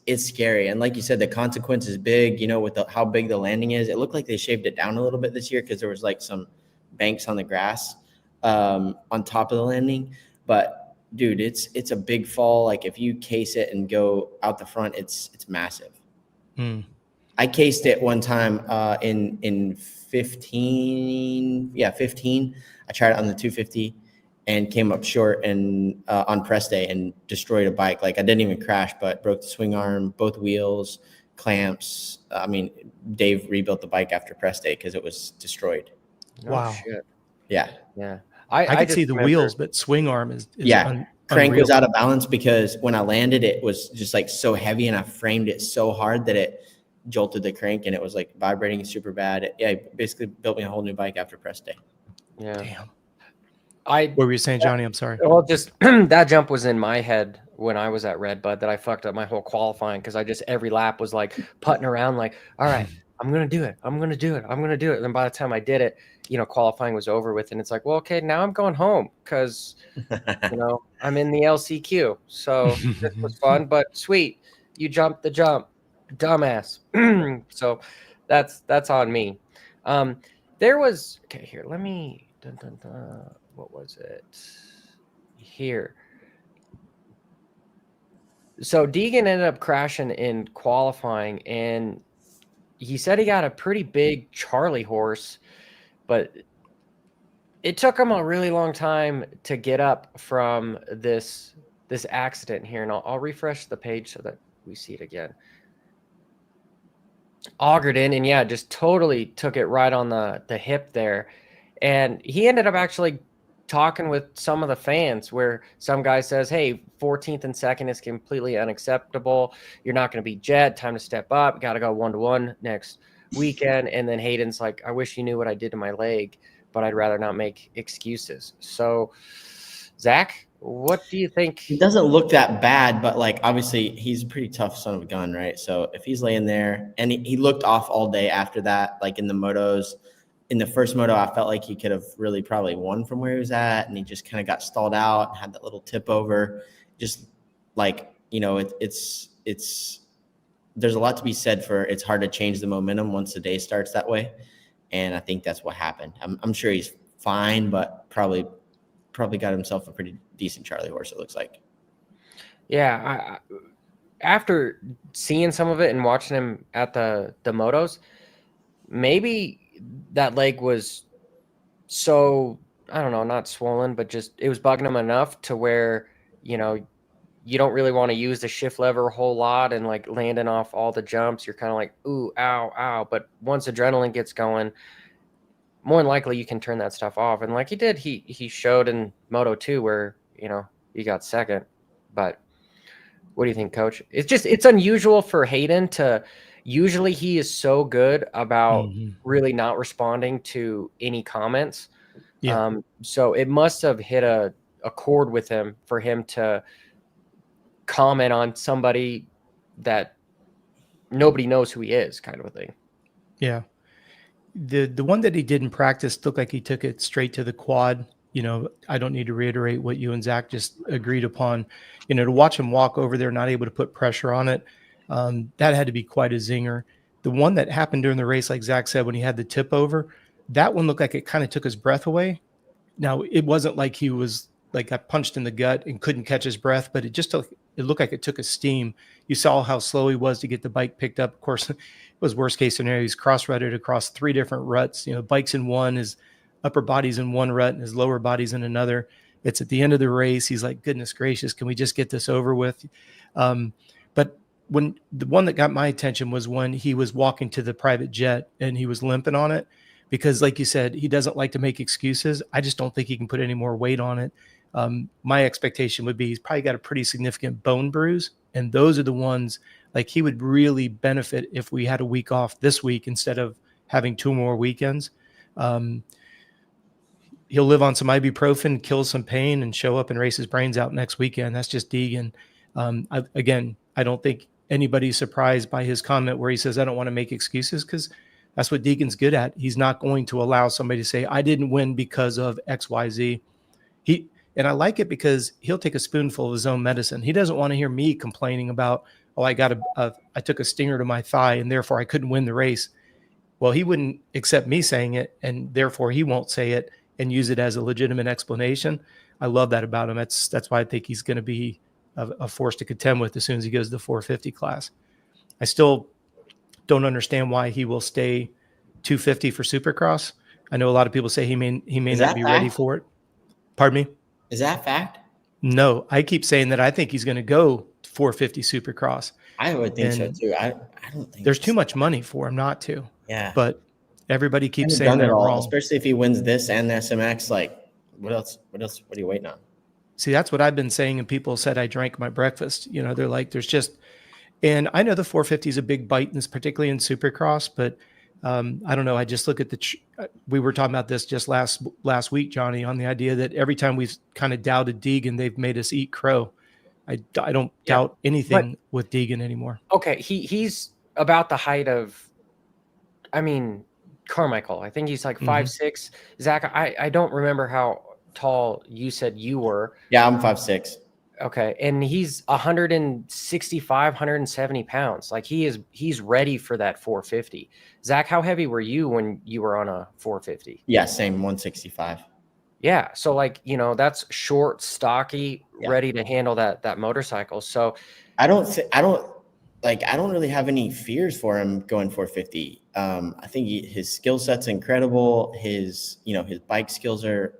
It's scary. And like you said, the consequence is big, with how big the landing is. It looked like they shaved it down a little bit this year because there was like some banks on the grass on top of the landing. But dude, it's a big fall. Like if you case it and go out the front, it's massive. Mm. I cased it one time in 15. Yeah, 15. I tried it on the 250 and came up short and on press day and destroyed a bike. Like I didn't even crash, but broke the swing arm, both wheels, clamps. I mean, Dave rebuilt the bike after press day because it was destroyed. Wow. Shit. Yeah. Yeah. I could just see the remember- wheels, but swing arm is Yeah. Crank unreal. was out of balance because when I landed, it was just like so heavy and I framed it so hard that it jolted the crank and it was like vibrating super bad. It basically built me a whole new bike after press day. Yeah. Damn. What were you saying, Johnny? I'm sorry. Well, just that jump was in my head when I was at Redbud that I fucked up my whole qualifying because I just every lap was like putting around like, all right, I'm gonna do it. I'm gonna do it. I'm gonna do it. And by the time I did it, qualifying was over with, and it's like, well, okay, now I'm going home because I'm in the LCQ. So this was fun, but sweet, you jumped the jump, dumbass. So that's on me. There was here. Let me. What was it? Here. So Deegan ended up crashing in qualifying, and he said he got a pretty big Charlie horse, but it took him a really long time to get up from this accident here. And I'll refresh the page so that we see it again. Augured in, and yeah, just totally took it right on the hip there. And he ended up actually talking with some of the fans where some guy says, hey, 14th and 2nd is completely unacceptable. You're not going to beat Jett. Time to step up. Got to go 1-1 next weekend. And then Hayden's like, I wish you knew what I did to my leg, but I'd rather not make excuses. So, Zach, what do you think? He doesn't look that bad, but like obviously he's a pretty tough son of a gun, right? So if he's laying there and he looked off all day after that, like in the motos, in the first moto, I felt like he could have really probably won from where he was at, and he just kind of got stalled out and had that little tip over. Just like, it's there's a lot to be said for it's hard to change the momentum once the day starts that way. And I think that's what happened. I'm sure he's fine, but probably got himself a pretty decent Charlie horse, it looks like. Yeah, after seeing some of it and watching him at the motos, maybe that leg was so, I don't know, not swollen, but just it was bugging him enough to where, you don't really want to use the shift lever a whole lot and like landing off all the jumps. You're kind of like, ooh, ow, ow. But once adrenaline gets going, more than likely you can turn that stuff off. And like he did, he showed in Moto 2 where, he got second. But what do you think, Coach? It's unusual for Hayden to, usually he is so good about really not responding to any comments. Yeah. So it must have hit a chord with him for him to comment on somebody that nobody knows who he is, kind of a thing. Yeah. The one that he did in practice looked like he took it straight to the quad. I don't need to reiterate what you and Zach just agreed upon. To watch him walk over there, not able to put pressure on it, that had to be quite a zinger. The one that happened during the race, like Zach said, when he had the tip over, that one looked like it kind of took his breath away. Now, it wasn't like he was like got punched in the gut and couldn't catch his breath, but it looked like it took his steam. You saw how slow he was to get the bike picked up. Of course, it was worst case scenario. He's cross-rutted across 3 different ruts. Bike's in one, his upper body's in one rut, and his lower body's in another. It's at the end of the race. He's like, goodness gracious, can we just get this over with? But when the one that got my attention was when he was walking to the private jet and he was limping on it, because like you said, he doesn't like to make excuses. I just don't think he can put any more weight on it. My expectation would be he's probably got a pretty significant bone bruise, and those are the ones like he would really benefit if we had a week off this week instead of having 2 more weekends. He'll live on some ibuprofen, kill some pain, and show up and race his brains out next weekend. That's just Deegan. I don't think anybody's surprised by his comment where he says, I don't want to make excuses, because That's what Deegan's good at. He's not going to allow somebody to say, I didn't win because of XYZ. And I like it because he'll take a spoonful of his own medicine. He doesn't want to hear me complaining about, oh, I took a stinger to my thigh and therefore I couldn't win the race. Well, he wouldn't accept me saying it, and therefore he won't say it and use it as a legitimate explanation. I love that about him. That's why I think he's going to be a force to contend with as soon as he goes to the 450 class. I still don't understand why he will stay 250 for Supercross. I know a lot of people say he may not be ready for it. Pardon me? Is that fact? No, I keep saying that I think he's going to go 450 Supercross. I would think so too. I don't think there's too much money for him not to. Yeah. But everybody keeps saying they're wrong. Especially if he wins this and the SMX, like what else? What are you waiting on? See, that's what I've been saying, and people said I drank my breakfast. You know, they're like, there's just, and I know the 450 is a big bite, in this, particularly in Supercross, but I don't know. I just look at we were talking about this just last week, Johnny, on the idea that every time we've kind of doubted Deegan, they've made us eat crow. I don't doubt anything with Deegan anymore. Okay, he's about the height of, I mean, Carmichael. I think he's like 5'6". Zach, I don't remember how tall you said you were. Yeah, I'm 5'6". Okay, and he's 165, 170 pounds. Like he's ready for that 450. Zach, how heavy were you when you were on a 450? Yeah, same, 165. Yeah, so like, you know, that's short, stocky, ready to handle that motorcycle. So I don't really have any fears for him going 450. I think his skill set's incredible. His bike skills are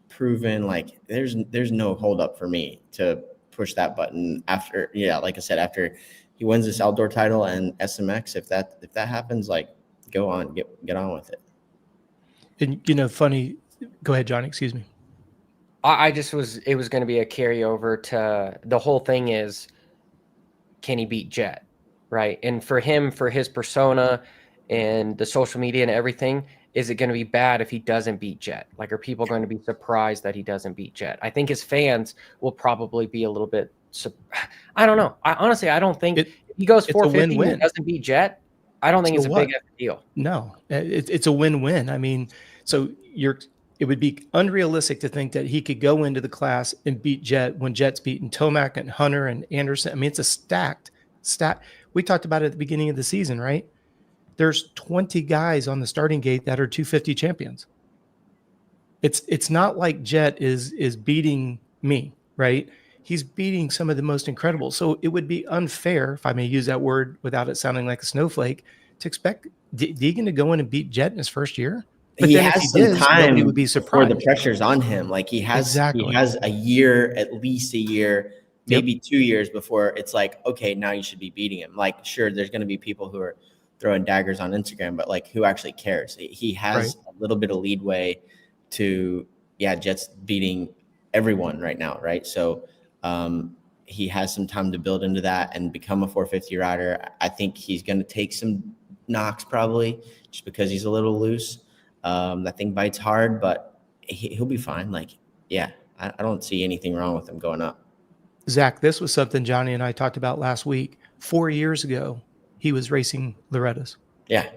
proven. Like there's no hold up for me to push that button after, like I said, after he wins this outdoor title and SMX, if that happens, like go on, get on with it. And funny, go ahead, Johnny, excuse me. it was going to be a carryover to the whole thing is, can he beat Jett? Right. And for him, for his persona and the social media and everything, is it going to be bad if he doesn't beat Jett? Like, are people going to be surprised that he doesn't beat Jett? I think his fans will probably be a little bit. I don't know. I don't think if he goes 450 and doesn't beat Jett, I don't think it's a big deal. No, it's a win-win. I mean, so it would be unrealistic to think that he could go into the class and beat Jett when Jett's beaten Tomac and Hunter and Anderson. I mean, it's a stacked. We talked about it at the beginning of the season, right? There's 20 guys on the starting gate that are 250 champions. It's not like Jett is beating me, right? He's beating some of the most incredible. So it would be unfair, if I may use that word without it sounding like a snowflake, to expect Deegan to go in and beat Jett in his first year. But he has some time. He would be surprised. Before the pressure's on him. Like he has a year, at least a year, maybe 2 years before it's like, okay, now you should be beating him. Like, sure, there's going to be people who are throwing daggers on Instagram, but like, who actually cares? He has a little bit of leadway to, Jett's beating everyone right now, right? So he has some time to build into that and become a 450 rider. I think he's going to take some knocks probably just because he's a little loose. That thing bites hard, but he'll be fine. Like, I don't see anything wrong with him going up. Zach, this was something Johnny and I talked about last week. 4 years ago, he was racing Loretta's. Yeah.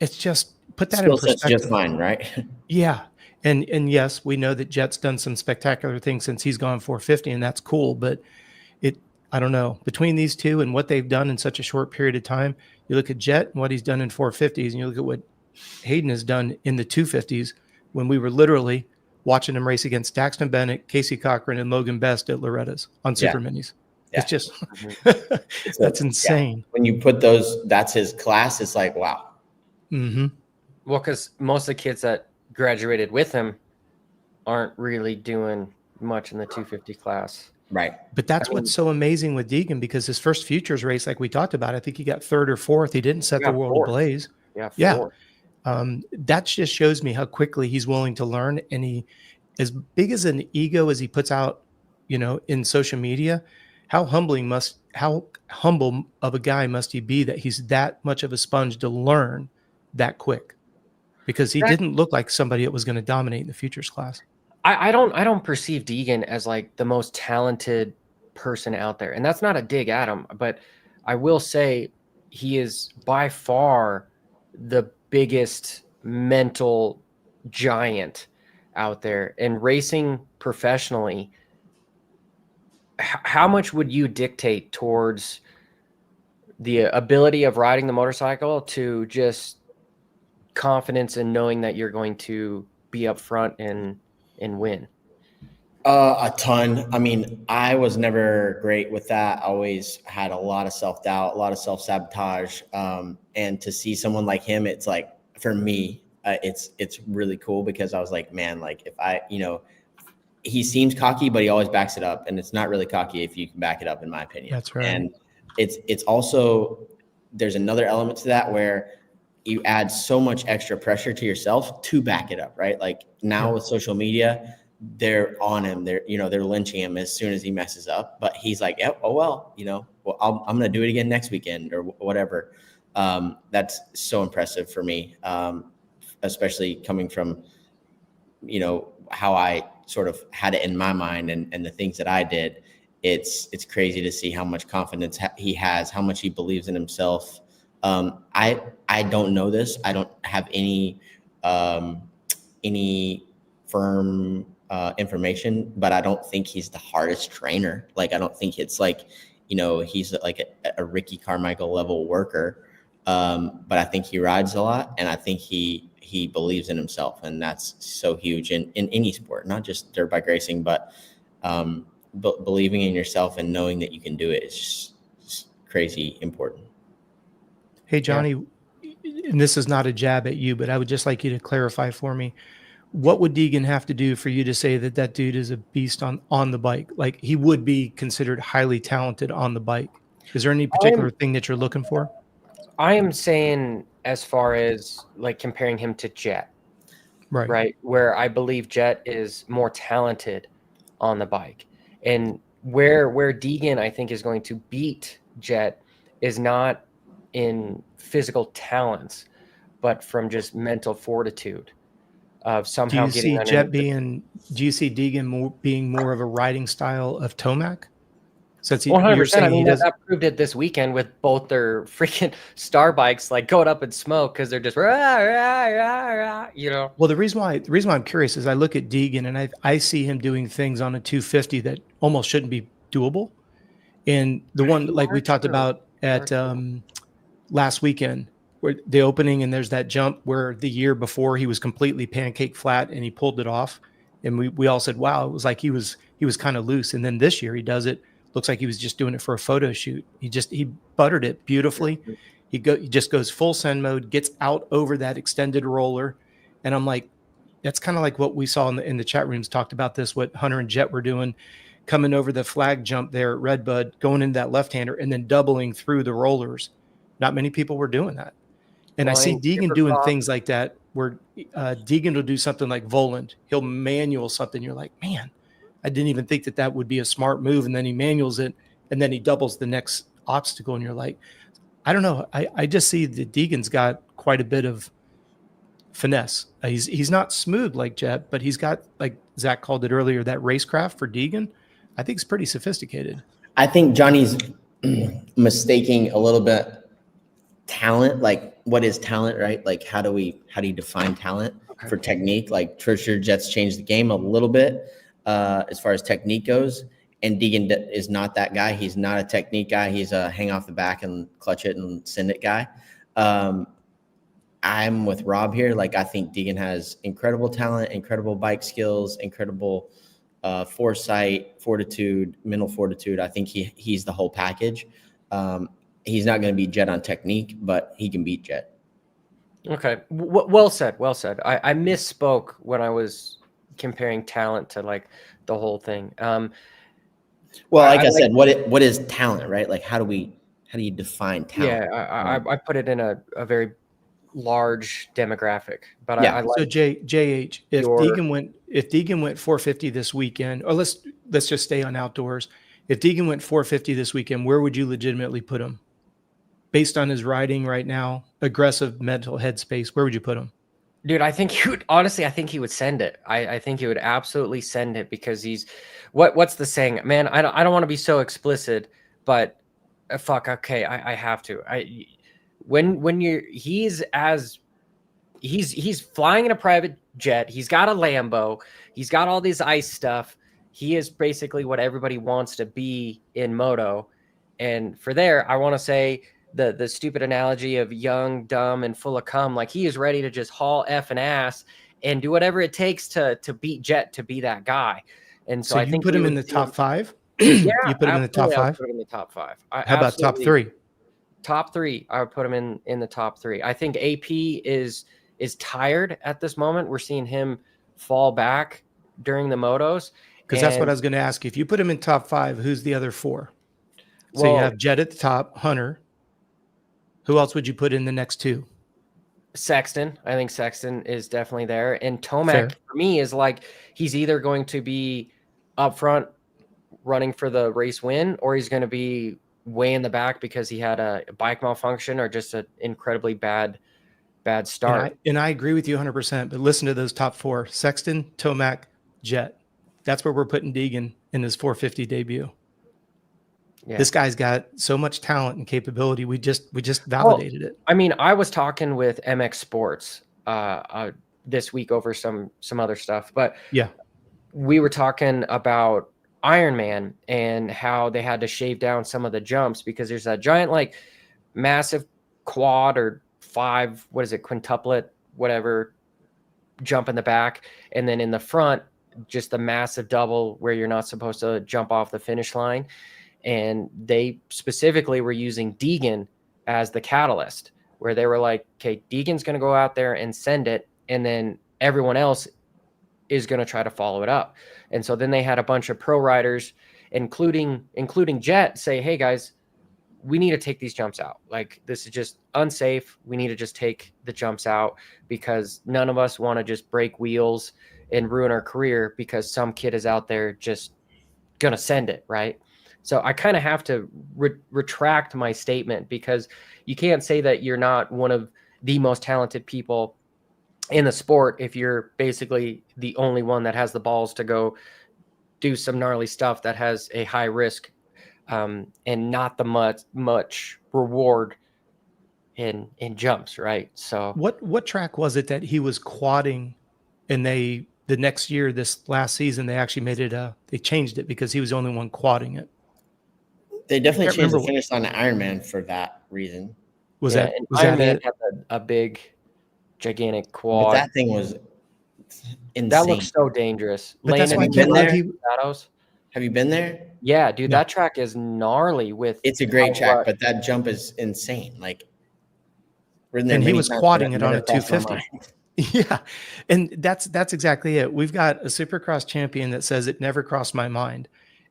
It's just, put that in perspective. Skill set's just fine, right? Yeah. And yes, we know that Jett's done some spectacular things since he's gone 450, and that's cool. But I don't know, between these two and what they've done in such a short period of time, you look at Jett and what he's done in 450s, and you look at what Hayden has done in the 250s when we were literally watching him race against Daxton Bennett, Casey Cochran, and Logan Best at Loretta's on Super Minis. Yeah. It's just, that's insane. Yeah. When you put that's his class, it's like, wow. Mm-hmm. Well, because most of the kids that graduated with him aren't really doing much in the 250 class. Right. But that's what's so amazing with Deegan, because his first futures race, like we talked about, I think he got third or fourth. He didn't set the world ablaze. Yeah. That just shows me how quickly he's willing to learn. And he, as big as an ego as he puts out, in social media, how humble of a guy must he be that he's that much of a sponge to learn that quick? Because he didn't look like somebody that was going to dominate in the futures class. I don't perceive Deegan as like the most talented person out there. And that's not a dig at him, but I will say he is by far the biggest mental giant out there, and racing professionally, how much would you dictate towards the ability of riding the motorcycle to just confidence in knowing that you're going to be up front and win? A ton. I mean, I was never great with that. I always had a lot of self-doubt, a lot of self-sabotage. And to see someone like him, it's like, for me, it's really cool, because I was like, man, like if I, he seems cocky, but he always backs it up. And it's not really cocky if you can back it up, in my opinion. That's right. And it's also, there's another element to that where you add so much extra pressure to yourself to back it up, right? Like now with social media, they're on him. They're lynching him as soon as he messes up. But he's like, yep, oh well, I'm going to do it again next weekend or whatever. That's so impressive for me, especially coming from, how I sort of had it in my mind and the things that I did. It's crazy to see how much confidence he has, how much he believes in himself. I don't know this. I don't have any firm information, but I don't think he's the hardest trainer. Like, I don't think it's like, he's like a Ricky Carmichael level worker. But I think he rides a lot, and I think he believes in himself, and that's so huge in any sport, not just dirt bike racing, but believing in yourself and knowing that you can do it is just crazy important. Hey, Johnny, and this is not a jab at you, but I would just like you to clarify for me. What would Deegan have to do for you to say that dude is a beast on the bike? Like, he would be considered highly talented on the bike. Is there any particular thing that you're looking for? I am saying, as far as like comparing him to Jett, right? Where I believe Jett is more talented on the bike, and where Deegan, I think, is going to beat Jett is not in physical talents, but from just mental fortitude of somehow getting. Do you see Deegan being more of a riding style of Tomac? Since 100%. I mean, that proved it this weekend with both their freaking star bikes, like going up in smoke because they're just rah, rah, rah, rah, Well, the reason why I'm curious is I look at Deegan and I see him doing things on a 250 that almost shouldn't be doable. And the one like we talked about at last weekend, where the opening, and there's that jump where the year before he was completely pancake flat and he pulled it off, and we all said, wow, it was like he was kind of loose. And then this year he does it. Looks like he was just doing it for a photo shoot. He buttered it beautifully. He just goes full send mode, gets out over that extended roller. And I'm like, that's kind of like what we saw in the chat rooms, talked about this, what Hunter and Jett were doing, coming over the flag jump there at Redbud, going into that left-hander and then doubling through the rollers. Not many people were doing that. And I see Deegan doing things like that, where Deegan will do something like Voland. He'll manual something. You're like, man, I didn't even think that would be a smart move. And then he manuals it, and then he doubles the next obstacle. And you're like, I don't know. I just see that Deegan's got quite a bit of finesse. He's not smooth like Jett, but he's got, like Zach called it earlier, that racecraft for Deegan. I think it's pretty sophisticated. I think Johnny's mistaking a little bit talent. Like, what is talent, right? Like, how do you define talent for technique? Like, for sure, Jett's changed the game a little bit as far as technique goes. And Deegan is not that guy. He's not a technique guy. He's a hang off the back and clutch it and send it guy. I'm with Rob here. Like, I think Deegan has incredible talent, incredible bike skills, incredible foresight, fortitude, mental fortitude. I think he's the whole package. He's not going to beat Jett on technique, but he can beat Jett. Okay. Well said. Well said. I misspoke when I was comparing talent to like the whole thing. Well, like I said, what is talent, right? Like, how do you define talent? Yeah, I put it in a very large demographic, but yeah. I like. So JH, if Deegan went 450 this weekend, or let's just stay on outdoors. If Deegan went 450 this weekend, where would you legitimately put him? Based on his riding right now, aggressive mental headspace, where would you put him? Dude, I think he would, honestly, I think he would send it. I think he would absolutely send it, because he's what's the saying, man? I don't want to be so explicit, but fuck, okay, I have to. He's as he's flying in a private jet. He's got a Lambo. He's got all this ice stuff. He is basically what everybody wants to be in moto. And for there, I want to say the stupid analogy of young, dumb, and full of cum. Like he is ready to just haul F and ass and do whatever it takes to beat Jett, to be that guy. And so I you think put we him would in the see top him- 5? Yeah, You put him in the top absolutely, I would 5? put him in the top 5. How about top 3? Top 3, I would put him in the top 3. I think AP is tired at this moment. We're seeing him fall back during the motos. Because that's what And- I was going to ask you. If you put him in top 5, who's the other 4? So Well, you have Jett at the top, Hunter. Who else would you put in the next 2? Sexton. I think Sexton is definitely there. And Tomac Fair. for me is like he's either going to be up front running for the race win, or he's going to be way in the back because he had a bike malfunction or just an incredibly bad start. And I agree with you 100%. But listen to those top 4: Sexton, Tomac, Jett. That's where we're putting Deegan in his 450 debut. Yeah. This guy's got so much talent and capability. We just validated it. I mean, I was talking with MX Sports this week over some other stuff, but Yeah. we were talking about Ironman and how they had to shave down some of the jumps because there's that giant, like, massive quad or 5, what is it, quintuplet, whatever, jump in the back, and then in the front, just the massive double where you're not supposed to jump off the finish line. And they specifically were using Deegan as the catalyst, where they were like, okay, Deegan's going to go out there and send it, and then everyone else is going to try to follow it up. And so then they had a bunch of pro riders, including Jett, say, hey guys, we need to take these jumps out. Like, this is just unsafe. We need to just take the jumps out because none of us want to just break wheels and ruin our career because some kid is out there just going to send it, right? So I kind of have to retract my statement because you can't say that you're not one of the most talented people in the sport if you're basically the only one that has the balls to go do some gnarly stuff that has a high risk and not the much reward in jumps, right? So What track was it that he was quadding, and the next year, this last season, they actually made it they changed it because he was the only one quadding it. They definitely Can't changed the remember finish line to Ironman for that reason. Was yeah, that and was that Ironman it? had a big, gigantic But quad. that thing was insane. That looks so dangerous. But that's why I Landon, can't been believe there? he. Shadows. Have you been there? Yeah, dude, No. that track is gnarly. With It's a great how track, rush- but that jump is insane. Like, ridden there And he many was times, quadding but it on never a crossed my 250. mind. Yeah, and that's exactly it. We've got a Supercross champion that says it never crossed my mind,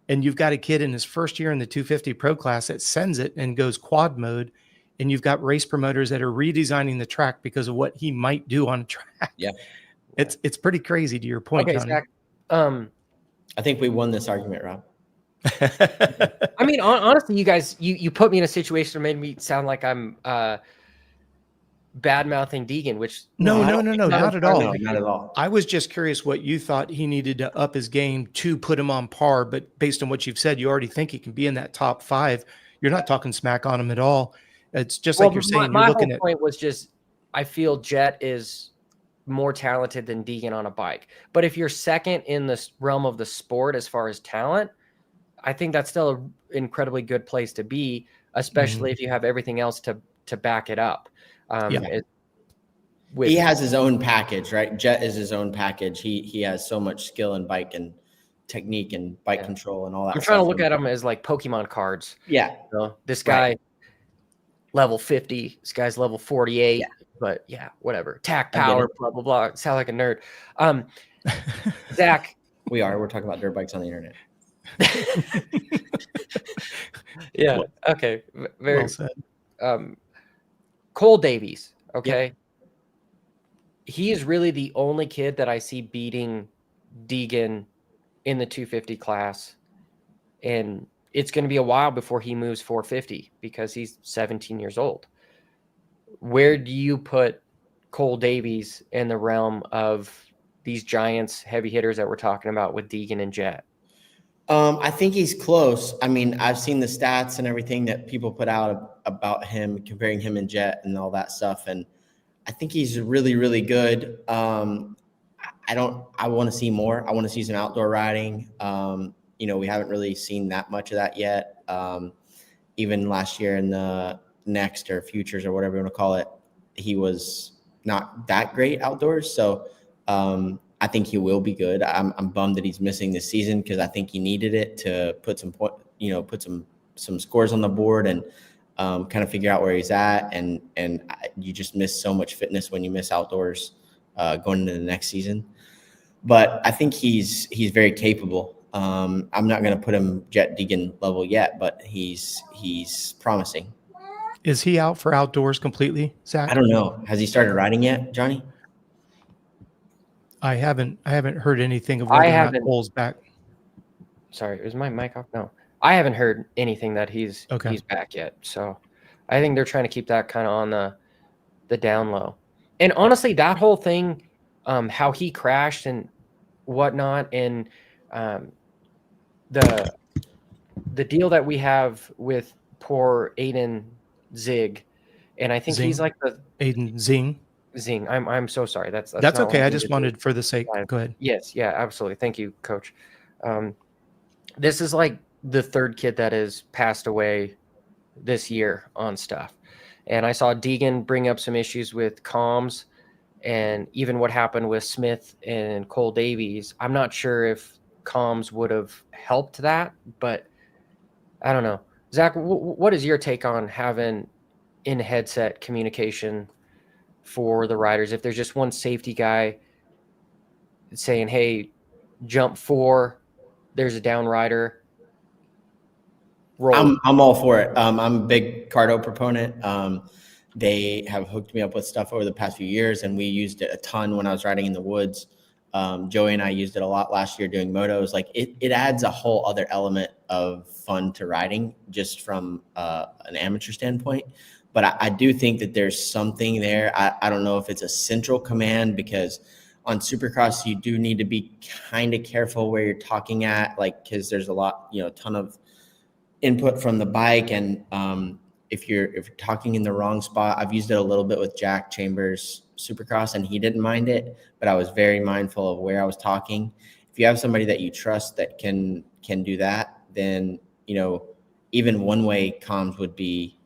and you've got a kid in his first year in the 250 pro class that sends it and goes quad mode, and you've got race promoters that are redesigning the track because of what he might do on a track. Yeah. It's pretty crazy to your point, Okay, Donnie. Zach. I think we won this argument, Rob. I mean, honestly, you guys, you put me in a situation that made me sound like I'm bad mouthing Deegan, which No, I don't think not that at was- all. No, not at all. I was just curious what you thought he needed to up his game to put him on par, but based on what you've said, you already think he can be in that top 5. You're not talking smack on him at all. It's just like you're saying, my you're looking whole at. point was just I feel Jett is more talented than Deegan on a bike. But if you're second in this realm of the sport as far as talent, I think that's still an incredibly good place to be, especially if you have everything else to back it up. Yeah. He has his own package, right? Jett is his own package. He has so much skill in bike and technique and bike control and all that. I'm trying to stuff. look at them as like Pokemon cards. Yeah. So this guy, level 50, this guy's level 48, Yeah. but yeah, whatever. Tack I get power, it. blah, blah, blah. Sound like a nerd. Zach. We're talking about dirt bikes on the internet. Yeah. Okay. Very Well said. Cole Davies. Okay. He is really the only kid that I see beating Deegan in the 250 class. And it's going to be a while before he moves 450 because he's 17 years old. Where do you put Cole Davies in the realm of these giants, heavy hitters that we're talking about with Deegan and Jett? I think he's close. I mean, I've seen the stats and everything that people put out about him, comparing him and Jett and all that stuff. And I think he's really, really good. I want to see more. I want to see some outdoor riding. We haven't really seen that much of that yet. Even last year in the next or futures or whatever you want to call it, he was not that great outdoors. So I think he will be good. I'm bummed that he's missing this season because I think he needed it to put some scores on the board and kind of figure out where he's at. And you just miss so much fitness when you miss outdoors going into the next season. But I think he's very capable. I'm not going to put him Jett Deegan level yet, but he's promising. Is he out for outdoors completely, Zach? I don't know. Has he started riding yet, Johnny? I haven't heard anything of whether or not Cole's back. Sorry, is my mic off? No, I haven't heard anything that he's back yet. So I think they're trying to keep that kind of on the down low. And honestly, that whole thing, how he crashed and whatnot, and the deal that we have with poor Aiden Zig, and I think he's like the Aiden Zing. I'm so sorry. That's okay. I just wanted for the sake. Go ahead. Yes. Yeah, absolutely. Thank you, Coach. This is like the third kid that has passed away this year on stuff. And I saw Deegan bring up some issues with comms and even what happened with Smith and Cole Davies. I'm not sure if comms would have helped that, but I don't know. Zach, what is your take on having in-headset communication for the riders? If there's just one safety guy saying, hey, jump 4, there's a down rider. Roll. I'm all for it. I'm a big Cardo proponent. They have hooked me up with stuff over the past few years, and we used it a ton when I was riding in the woods. Joey and I used it a lot last year doing motos. Like it adds a whole other element of fun to riding just from an amateur standpoint. But I do think that there's something there. I don't know if it's a central command, because on Supercross, you do need to be kind of careful where you're talking at, like, because there's a ton of input from the bike. And if you're talking in the wrong spot, I've used it a little bit with Jack Chambers Supercross, and he didn't mind it, but I was very mindful of where I was talking. If you have somebody that you trust that can do that, then, even one-way comms would be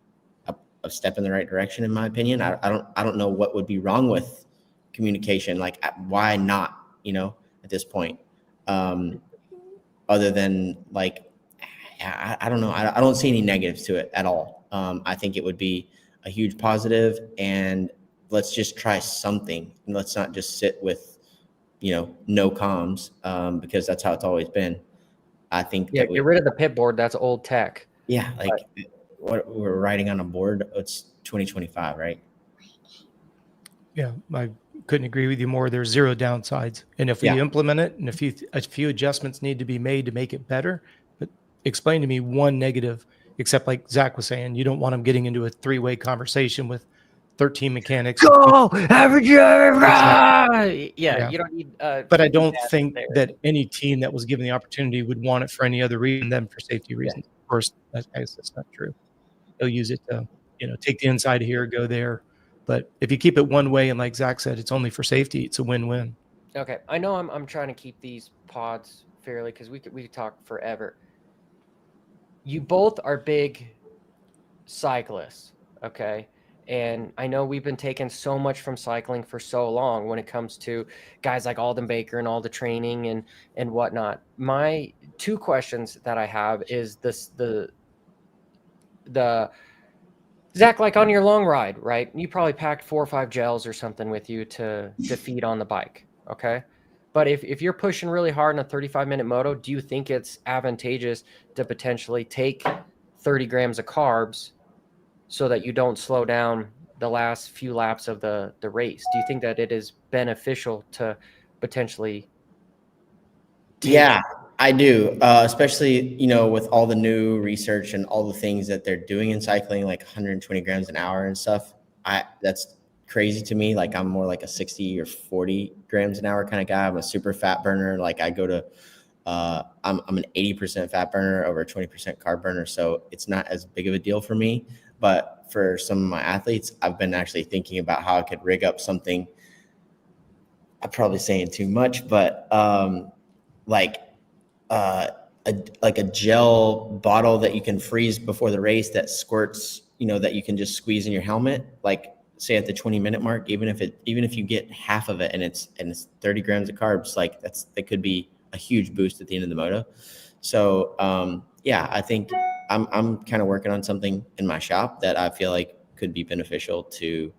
a step in the right direction, in my opinion. I don't know what would be wrong with communication. Like, why not, at this point, other than like, I don't know. I don't see any negatives to it at all. I think it would be a huge positive, and let's just try something, and let's not just sit with, no comms, because that's how it's always been. I think. Yeah, get rid of the pit board. That's old tech. Yeah, like we're riding on a board. It's 2025, right? Yeah, I couldn't agree with you more. There's zero downsides, and if we implement it, and a few adjustments need to be made to make it better, but explain to me one negative. Except, like Zach was saying, you don't want them getting into a 3-way conversation with 13 mechanics. Go, average. Yeah, you don't need. But I don't think that any team that was given the opportunity would want it for any other reason than for safety reasons. Of course, that's not true. They'll use it to, take the inside here, go there. But if you keep it one way, and like Zach said, it's only for safety, it's a win-win. Okay, I know I'm trying to keep these pods fairly, because we could talk forever. You both are big cyclists, okay? And I know we've been taking so much from cycling for so long when it comes to guys like Alden Baker and all the training and whatnot. My 2 questions that I have is the Zach, like on your long ride, right? You probably packed 4 or 5 gels or something with you to feed on the bike, okay? But if you're pushing really hard in a 35-minute moto, do you think it's advantageous to potentially take 30 grams of carbs so that you don't slow down the last few laps of the race? Do you think that it is beneficial to potentially? Yeah, I do. Especially, with all the new research and all the things that they're doing in cycling, like 120 grams an hour and stuff. That's crazy to me. Like, I'm more like a 60 or 40 grams an hour kind of guy. I'm a super fat burner. Like, I go to I'm an 80% fat burner over a 20% carb burner, so it's not as big of a deal for me. But for some of my athletes, I've been actually thinking about how I could rig up something. I'm probably saying too much, but like a gel bottle that you can freeze before the race that squirts, that you can just squeeze in your helmet, like say at the 20-minute mark, even if you get half of it and it's 30 grams of carbs, like that could be a huge boost at the end of the moto. So I think I'm kind of working on something in my shop that I feel like could be beneficial to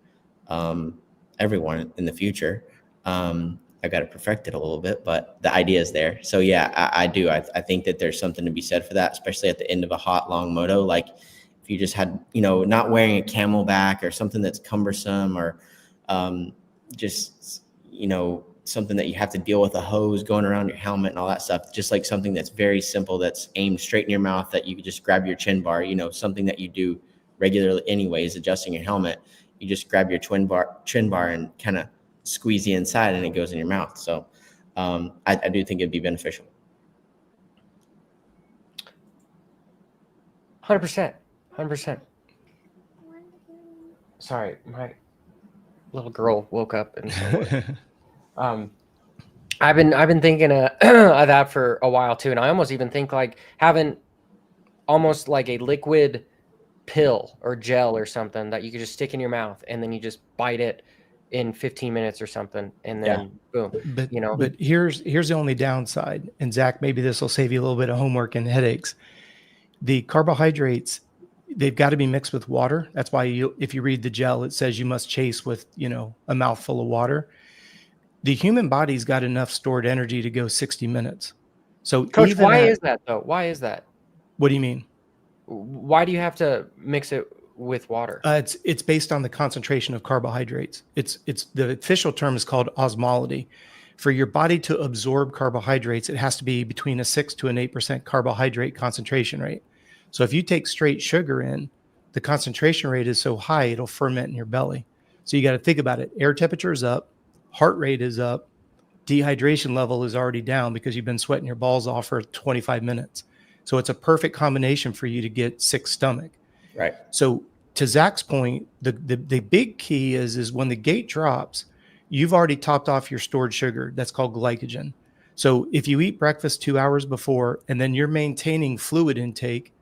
everyone in the future. I got to perfect it a little bit, but the idea is there. So yeah, I do. I think that there's something to be said for that, especially at the end of a hot, long moto. Like if you just had, not wearing a Camelback or something that's cumbersome, or just, something that you have to deal with a hose going around your helmet and all that stuff. Just like something that's very simple, that's aimed straight in your mouth, that you could just grab your chin bar, something that you do regularly anyways, adjusting your helmet. You just grab your chin bar and kind of squeeze the inside and it goes in your mouth. So I do think it'd be beneficial. 100%. Sorry, my little girl woke up and so I've been thinking of that for a while too, and I almost even think like having almost like a liquid pill or gel or something that you could just stick in your mouth and then you just bite it in 15 minutes or something, and then boom. But here's the only downside, and Zach, maybe this will save you a little bit of homework and headaches. The carbohydrates, they've got to be mixed with water. That's why if you read the gel, it says you must chase with, a mouthful of water. The human body's got enough stored energy to go 60 minutes. So Coach, why is that though? Why is that? What do you mean? Why do you have to mix it with water? It's based on the concentration of carbohydrates. It's the official term is called osmolality. For your body to absorb carbohydrates, it has to be between a 6 to an 8% carbohydrate concentration rate. So if you take straight sugar in, the concentration rate is so high, it'll ferment in your belly. So you got to think about it. Air temperature is up, heart rate is up, dehydration level is already down because you've been sweating your balls off for 25 minutes. So it's a perfect combination for you to get sick stomach. Right. So to Zach's point, the big key is when the gate drops, you've already topped off your stored sugar. That's called glycogen. So if you eat breakfast 2 hours before, and then you're maintaining fluid intake,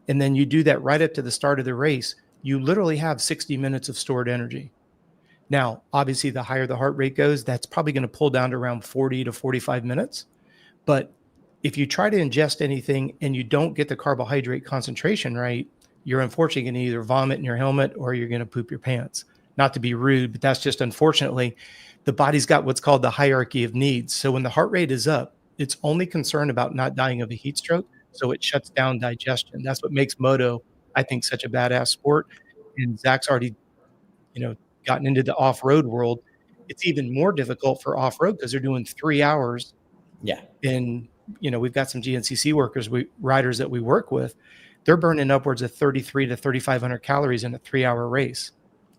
and then you do that right up to the start of the race, you literally have 60 minutes of stored energy. Now, obviously, the higher the heart rate goes, that's probably going to pull down to around 40 to 45 minutes. But if you try to ingest anything and you don't get the carbohydrate concentration right, you're unfortunately going to either vomit in your helmet or you're going to poop your pants. Not to be rude, but that's just unfortunately, the body's got what's called the hierarchy of needs. So when the heart rate is up, it's only concerned about not dying of a heat stroke. So it shuts down digestion. That's what makes moto, I think, such a badass sport. And Zach's already, gotten into the off-road world. It's even more difficult for off-road because they're doing 3 hours. Yeah. And, we've got some GNCC riders that we work with. They're burning upwards of 33 to 3,500 calories in a 3-hour race.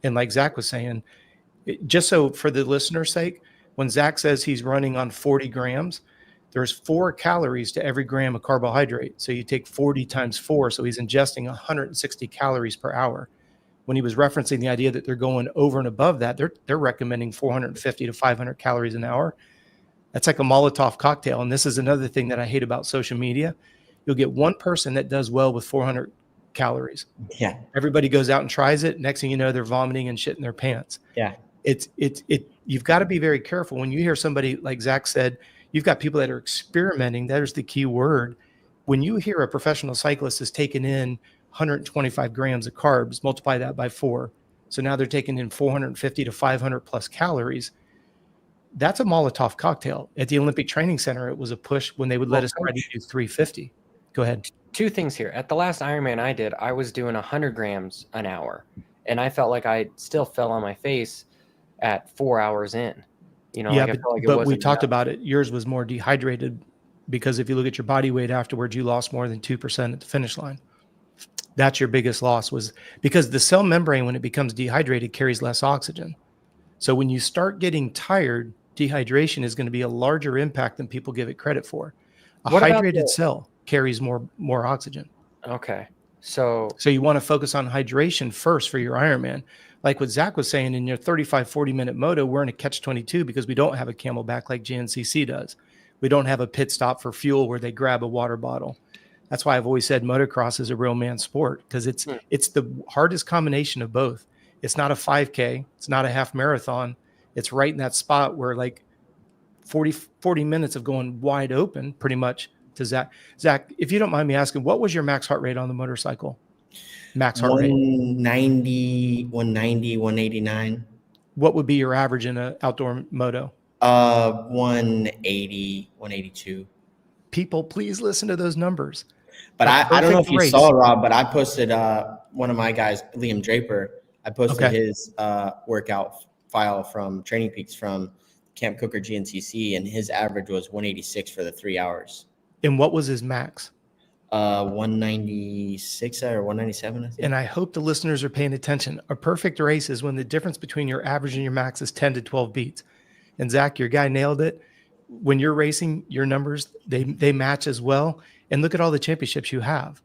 And like Zach was saying, just so for the listener's sake, when Zach says he's running on 40 grams, there's 4 calories to every gram of carbohydrate. So you take 40 times 4. So he's ingesting 160 calories per hour. When he was referencing the idea that they're going over and above that, they're recommending 450 to 500 calories an hour. That's like a Molotov cocktail. And this is another thing that I hate about social media. You'll get one person that does well with 400 calories. Yeah. Everybody goes out and tries it. Next thing you know, they're vomiting and shit in their pants. Yeah. You've got to be very careful. When you hear somebody, like Zach said, you've got people that are experimenting. That is the key word. When you hear a professional cyclist is taking in 125 grams of carbs, multiply that by 4. So now they're taking in 450 to 500 plus calories. That's a Molotov cocktail. At the Olympic Training Center, it was a push when they would let us try to do 350. Go ahead. 2 things here. At the last Ironman I did, I was doing 100 grams an hour, and I felt like I still fell on my face at 4 hours in. But we talked about it. Yours was more dehydrated because if you look at your body weight afterwards, you lost more than 2% at the finish line. That's your biggest loss, was because the cell membrane, when it becomes dehydrated, carries less oxygen. So when you start getting tired, dehydration is going to be a larger impact than people give it credit for. A hydrated cell carries more oxygen. Okay. So you want to focus on hydration first for your Ironman. Like what Zach was saying, in your 35, 40-minute moto, we're in a catch-22 because we don't have a Camelback like GNCC does. We don't have a pit stop for fuel where they grab a water bottle. That's why I've always said motocross is a real man sport, because it's the hardest combination of both. It's not a 5K. It's not a half marathon. It's right in that spot where like 40 minutes of going wide open pretty much to Zach. Zach, if you don't mind me asking, what was your max heart rate on the motorcycle? Max heart rate? 190, 189. What would be your average in an outdoor moto? 180, 182. People, please listen to those numbers. But I don't know if you saw, Rob, but I posted one of my guys, Liam Draper. I posted his workout file from Training Peaks from Camp Cooker GNCC, and his average was 186 for the 3 hours. And what was his max? 196 or 197, I think. And I hope the listeners are paying attention. A perfect race is when the difference between your average and your max is 10 to 12 beats. And Zach, your guy nailed it. When you're racing, your numbers, they match as well. And look at all the championships you have.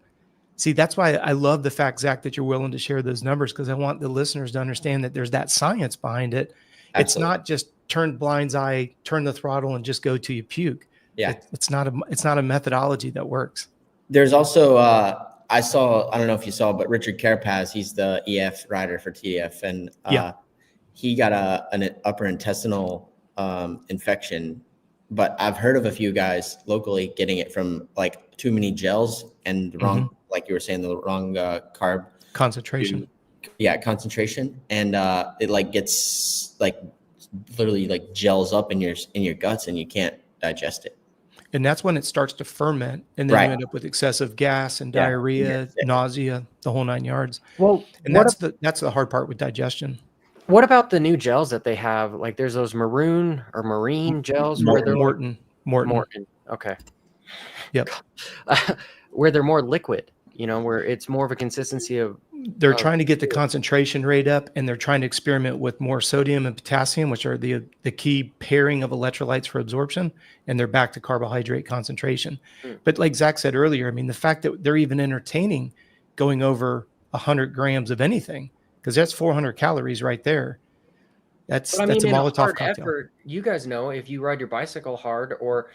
See, that's why I love the fact, Zach, that you're willing to share those numbers, because I want the listeners to understand that there's that science behind it. Absolutely. It's not just turn blind's eye, turn the throttle, and just go till you puke. Yeah, it's not a methodology that works. There's also I don't know if you saw, but Richard Carapaz, he's the EF rider for TDF, and he got an upper intestinal infection. But I've heard of a few guys locally getting it from like too many gels and the wrong, like you were saying, the wrong carb concentration. Concentration, and it like gets like literally like gels up in your guts, and you can't digest it. And that's when it starts to ferment, and then you end up with excessive gas and diarrhea, nausea, the whole 9 yards. Well, and that's the hard part with digestion. What about the new gels that they have? Like there's those marine gels where they're Morton. Okay. Yep. Where they're more liquid, where it's more of a consistency of. They're trying to get the concentration rate up, and they're trying to experiment with more sodium and potassium, which are the key pairing of electrolytes for absorption, and they're back to carbohydrate concentration. But like Zach said earlier, I mean, the fact that they're even entertaining going over 100 grams of anything, because that's 400 calories right there. That's a Molotov cocktail. Effort, you guys know, if you ride your bicycle hard, or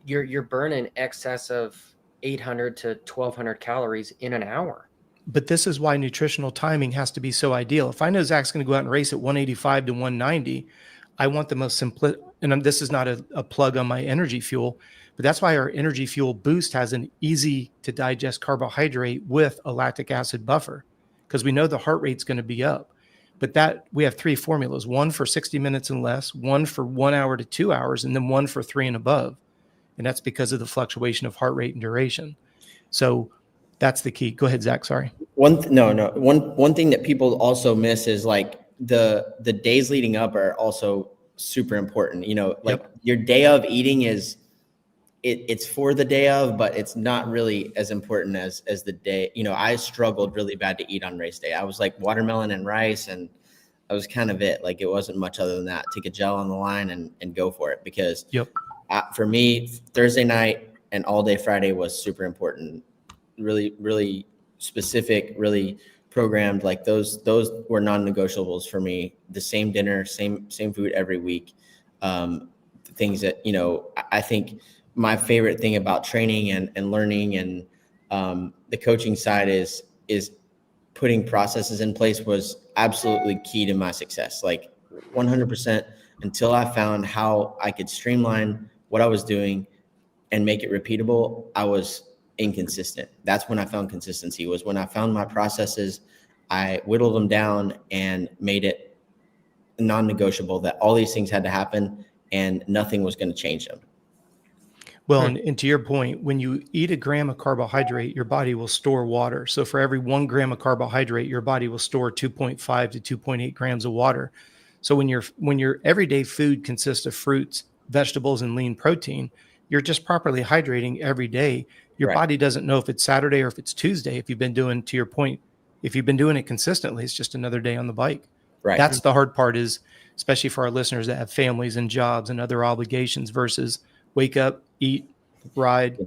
you're burning excess of 800 to 1200 calories in an hour. But this is why nutritional timing has to be so ideal. If I know Zach's going to go out and race at 185 to 190, I want the most simple. And this is not a plug on my energy fuel, but that's why our energy fuel boost has an easy to digest carbohydrate with a lactic acid buffer, because we know the heart rate's going to be up. But that we have 3 formulas: one for 60 minutes and less, one for 1 hour to 2 hours, and then one for 3 and above. And that's because of the fluctuation of heart rate and duration. So that's the key. Go ahead, Zach. Sorry. One thing that people also miss is like the days leading up are also super important. Your day of eating it's for the day of, but it's not really as important as the day. I struggled really bad to eat on race day. I was like watermelon and rice, and that was kind of it. Like it wasn't much other than that. Take a gel on the line and go for it, because for me, Thursday night and all day Friday was super important. Really, really specific, really programmed. Like those were non-negotiables for me. The same dinner, same food every week. Things that, I think my favorite thing about training and learning and the coaching side is putting processes in place was absolutely key to my success. Like 100%, until I found how I could streamline what I was doing and make it repeatable, I was inconsistent. That's when I found consistency, was when I found my processes, I whittled them down and made it non-negotiable that all these things had to happen and nothing was going to change them. Well, and to your point, when you eat a gram of carbohydrate, your body will store water. So for every 1 gram of carbohydrate, your body will store 2.5 to 2.8 grams of water. So when your everyday food consists of fruits, vegetables, and lean protein, you're just properly hydrating every day. Your body doesn't know if it's Saturday or if it's Tuesday. If you've been doing, to your point, if you've been doing it consistently, it's just another day on the bike. Right. That's the hard part, is especially for our listeners that have families and jobs and other obligations, versus wake up, eat, ride,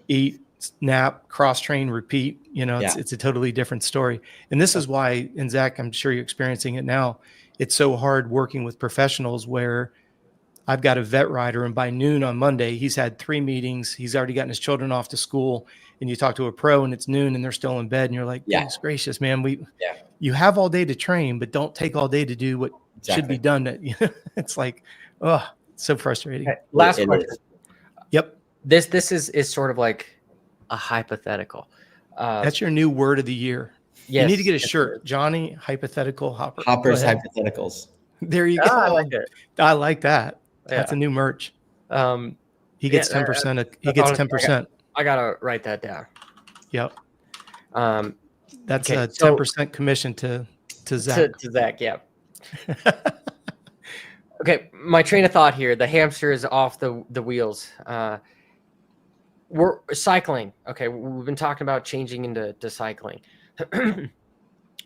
eat, nap, cross train, repeat. You know, Yeah. it's a totally different story. And this is why, and Zach, I'm sure you're experiencing it now. It's so hard working with professionals where I've got a vet rider, and by noon on Monday, he's had 3 meetings. He's already gotten his children off to school. And you talk to a pro and it's noon and they're still in bed. And you're like, Yeah. goodness gracious, man, Yeah. you have all day to train, but don't take all day to do what should be Exactly. done. It's like, oh, it's so frustrating. Okay, last It question. is. Yep. This is sort of like a hypothetical. That's your new word of the year. Yes, you need to get a yes, shirt. Johnny Hypothetical Hopper. Go Hoppers ahead. hypotheticals. There you I go. like it. I like that. That's Yeah. a new merch. He Yeah, gets 10%. He gets 10%. I gotta write that down. Yep. Um, That's okay, a 10% commission to Zach. to Zach, yeah. Okay, my train of thought here. The hamster is off the wheels. We're cycling. Okay, we've been talking about changing into cycling.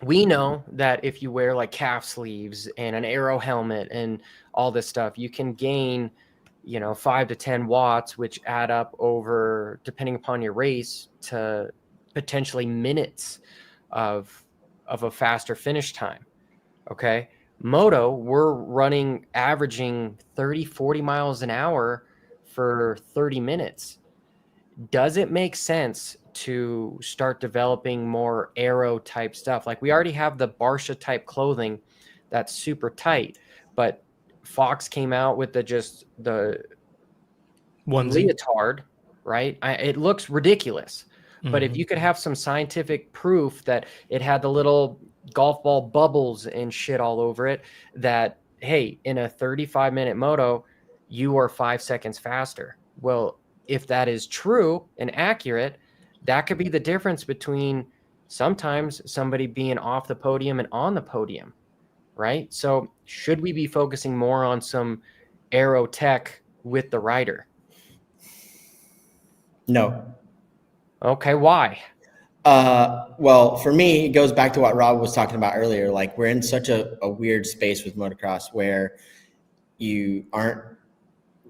We know that if you wear like calf sleeves and an Aero helmet and all this stuff, you can gain, 5 to 10 watts, which add up over, depending upon your race, to potentially minutes of a faster finish time. Okay. Moto, we're averaging 30, 40 miles an hour for 30 minutes. Does it make sense to start developing more Aero type stuff? Like we already have the Barsha type clothing that's super tight, but Fox came out with the Onesie. leotard, right? It looks ridiculous. But if you could have some scientific proof that it had the little golf ball bubbles and shit all over it, that, hey, in a 35-minute moto, you are 5 seconds faster. Well, if that is true and accurate, that could be the difference between sometimes somebody being off the podium and on the podium, right? So should we be focusing more on some Aero tech with the rider? No. Okay, why? Well, for me, it goes back to what Rob was talking about earlier. Like we're in such a weird space with motocross where you aren't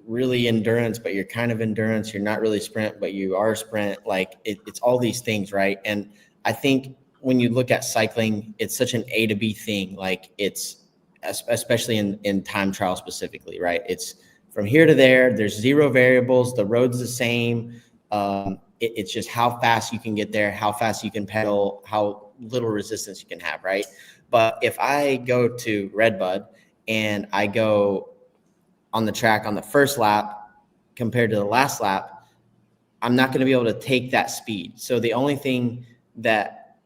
really endurance, but you're kind of endurance. You're not really sprint, but you are sprint. Like it's all these things, right? And I think when you look at cycling, it's such an A to B thing. Like it's, especially in time trial specifically, right? It's from here to there. There's 0 variables. The road's the same. It's just how fast you can get there, how fast you can pedal, how little resistance you can have, right? But if I go to Redbud and I go on the track on the first lap compared to the last lap, I'm not going to be able to take that speed. So the only thing that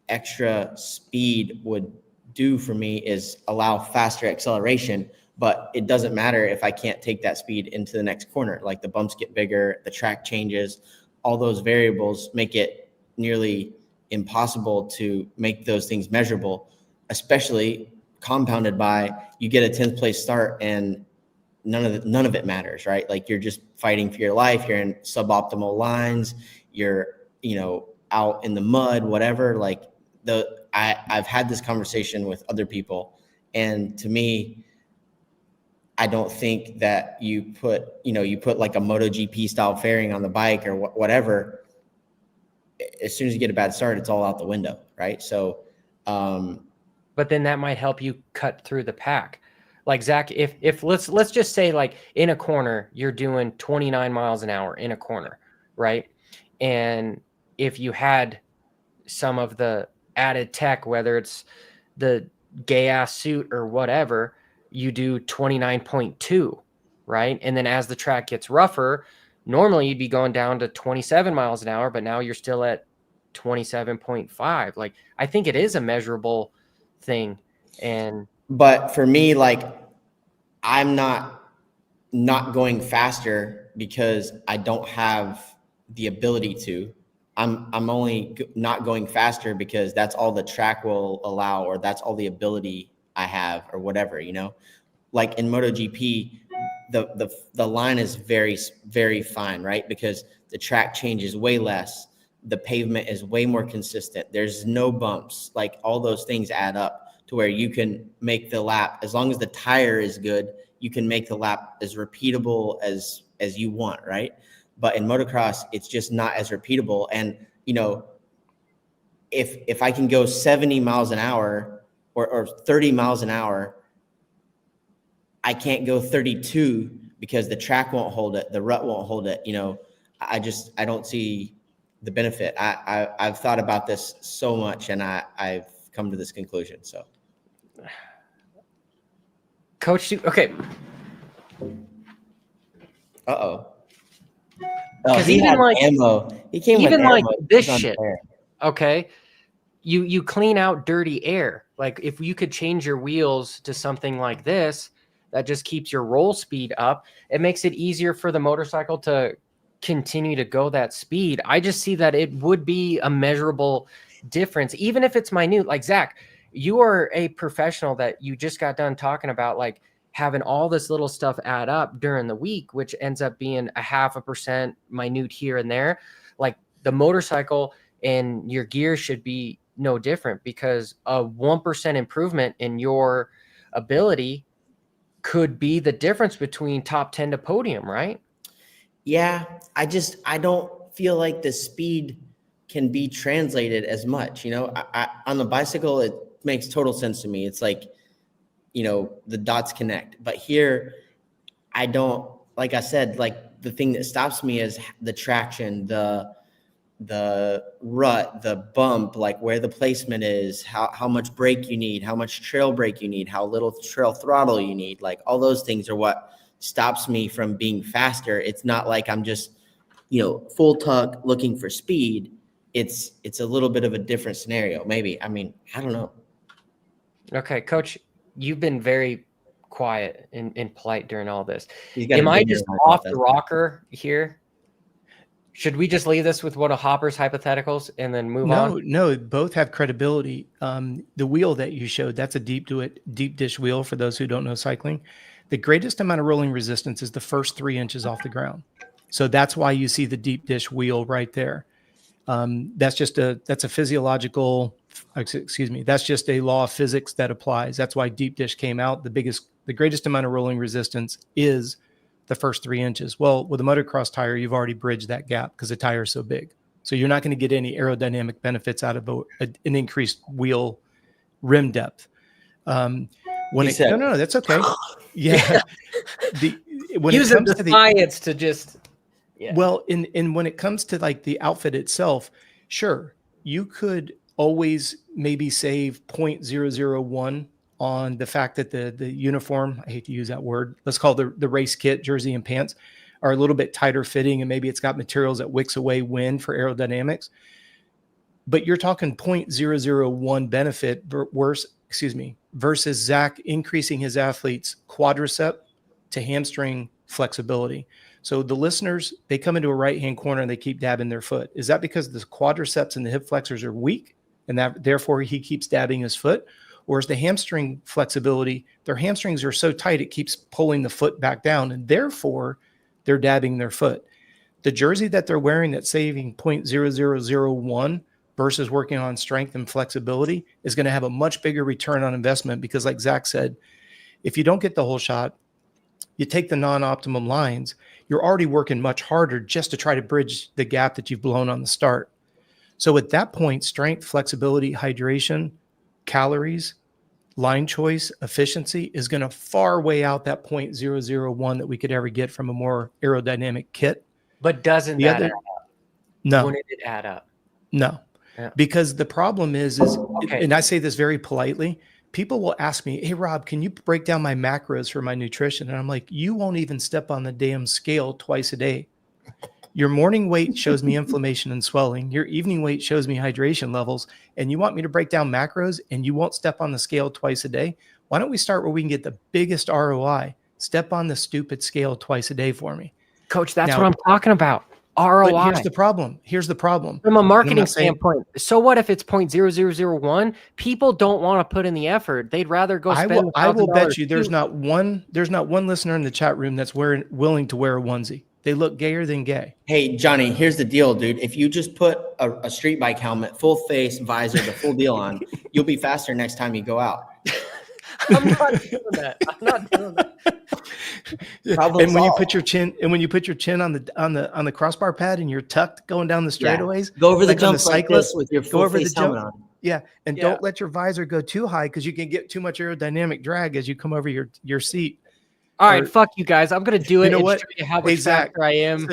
extra speed would do for me is allow faster acceleration, but it doesn't matter if I can't take that speed into the next corner. Like the bumps get bigger, the track changes, all those variables make it nearly impossible to make those things measurable, especially compounded by you get a 10th place start and none of it matters, right? Like you're just fighting for your life. You're in suboptimal lines. You're, out in the mud, whatever. Like I've had this conversation with other people, and to me, I don't think that you put like a MotoGP style fairing on the bike or whatever. As soon as you get a bad start, it's all out the window, right? So, but then that might help you cut through the pack. Like Zach, if let's just say like in a corner, you're doing 29 miles an hour in a corner, right? And if you had some of the added tech, whether it's the gay ass suit or whatever, you do 29.2, right? And then as the track gets rougher, normally you'd be going down to 27 miles an hour, but now you're still at 27.5. Like, I think it is a measurable thing. But for me, like I'm not going faster because I don't have the ability to. I'm only not going faster because that's all the track will allow, or that's all the ability I have, or whatever, like in MotoGP, the line is very, very fine, right? Because the track changes way less. The pavement is way more consistent. There's no bumps. Like all those things add up to where you can make the lap, as long as the tire is good, you can make the lap as repeatable as you want, right? but in motocross, it's just not as repeatable. And, if I can go 70 miles an hour or 30 miles an hour, I can't go 32 because the track won't hold it. The rut won't hold it. I don't see the benefit. I've thought about this so much, and I've come to this conclusion. So, Coach, okay. Uh-oh. Because he even had like ammo. He came even with like ammo. this It's shit, unfair. okay, you clean out dirty air. Like if you could change your wheels to something like this that just keeps your roll speed up, it makes it easier for the motorcycle to continue to go that speed. I just see that it would be a measurable difference, even if it's minute. Like Zach, you are a professional that you just got done talking about, like having all this little stuff add up during the week, which ends up being a 0.5% minute here and there. Like the motorcycle and your gear should be no different, because a 1% improvement in your ability could be the difference between top 10 to podium, right? Yeah, I don't feel like the speed can be translated as much. On the bicycle, it makes total sense to me. It's like, the dots connect. But here, I don't, like I said, like the thing that stops me is the traction, the rut, the bump, like where the placement is, how much brake you need, how much trail brake you need, how little trail throttle you need. Like all those things are what stops me from being faster. It's not like I'm just, full tuck looking for speed. It's a little bit of a different scenario. Maybe. I mean, I don't know. Okay, Coach, you've been very quiet and polite during all this. He's got Am a I dinner just like off that. the rocker here? Should we just leave this with one of Hopper's hypotheticals and then move on? No, both have credibility. The wheel that you showed, that's a deep dish wheel for those who don't know cycling. The greatest amount of rolling resistance is the first 3 inches off the ground. So that's why you see the deep dish wheel right there. That's a physiological, excuse me, that's just a law of physics that applies. That's why deep dish came out. The greatest amount of rolling resistance is the first 3 inches. Well, with a motocross tire, you've already bridged that gap because the tire is so big. So you're not going to get any aerodynamic benefits out of an increased wheel rim depth. No, that's okay. Yeah. When Use it comes the to science to just, yeah. Well, when it comes to like the outfit itself, sure, you could always maybe save 0.001 on the fact that the uniform, I hate to use that word, let's call the race kit, jersey and pants, are a little bit tighter fitting, and maybe it's got materials that wicks away wind for aerodynamics. But you're talking 0.001 benefit versus Zach increasing his athlete's quadricep to hamstring flexibility. So the listeners, they come into a right-hand corner and they keep dabbing their foot. Is that because the quadriceps and the hip flexors are weak and that therefore he keeps dabbing his foot? Or is the hamstring flexibility, their hamstrings are so tight it keeps pulling the foot back down and therefore they're dabbing their foot? The jersey that they're wearing that's saving 0.0001 versus working on strength and flexibility is going to have a much bigger return on investment, because like Zach said, if you don't get the whole shot, you take the non-optimum lines, you're already working much harder just to try to bridge the gap that you've blown on the start. So at that point, strength, flexibility, hydration, calories, line choice, efficiency is going to far weigh out that 0.001 that we could ever get from a more aerodynamic kit. But doesn't that add up? No. Wouldn't it add up? No. Yeah. Because the problem is, okay, and I say this very politely, people will ask me, hey, Rob, can you break down my macros for my nutrition? And I'm like, you won't even step on the damn scale twice a day. Your morning weight shows me inflammation and swelling. Your evening weight shows me hydration levels. And you want me to break down macros and you won't step on the scale twice a day? Why don't we start where we can get the biggest ROI? Step on the stupid scale twice a day for me. Coach, that's what I'm talking about. ROI. But here's the problem. From a marketing standpoint, so what if it's 0.0001? People don't want to put in the effort. They'd rather go spend. I will bet you there's not one listener in the chat room that's willing to wear a onesie. They look gayer than gay. Hey, Johnny, here's the deal, dude. If you just put a street bike helmet, full face, visor, the full deal on, you'll be faster next time you go out. I'm not doing that. I'm not doing that. Problem And when you solved. put your chin on the crossbar pad and you're tucked going down the Yeah. straightaways, Go over the like on jumps like this with your go full over the face jump. helmet on. Yeah, and Yeah. don't let your visor go too high because you can get too much aerodynamic drag as you come over your seat. All right, Or- fuck you guys. I'm gonna do it You know and what? show you how much Hey, Zach, faster I am. So If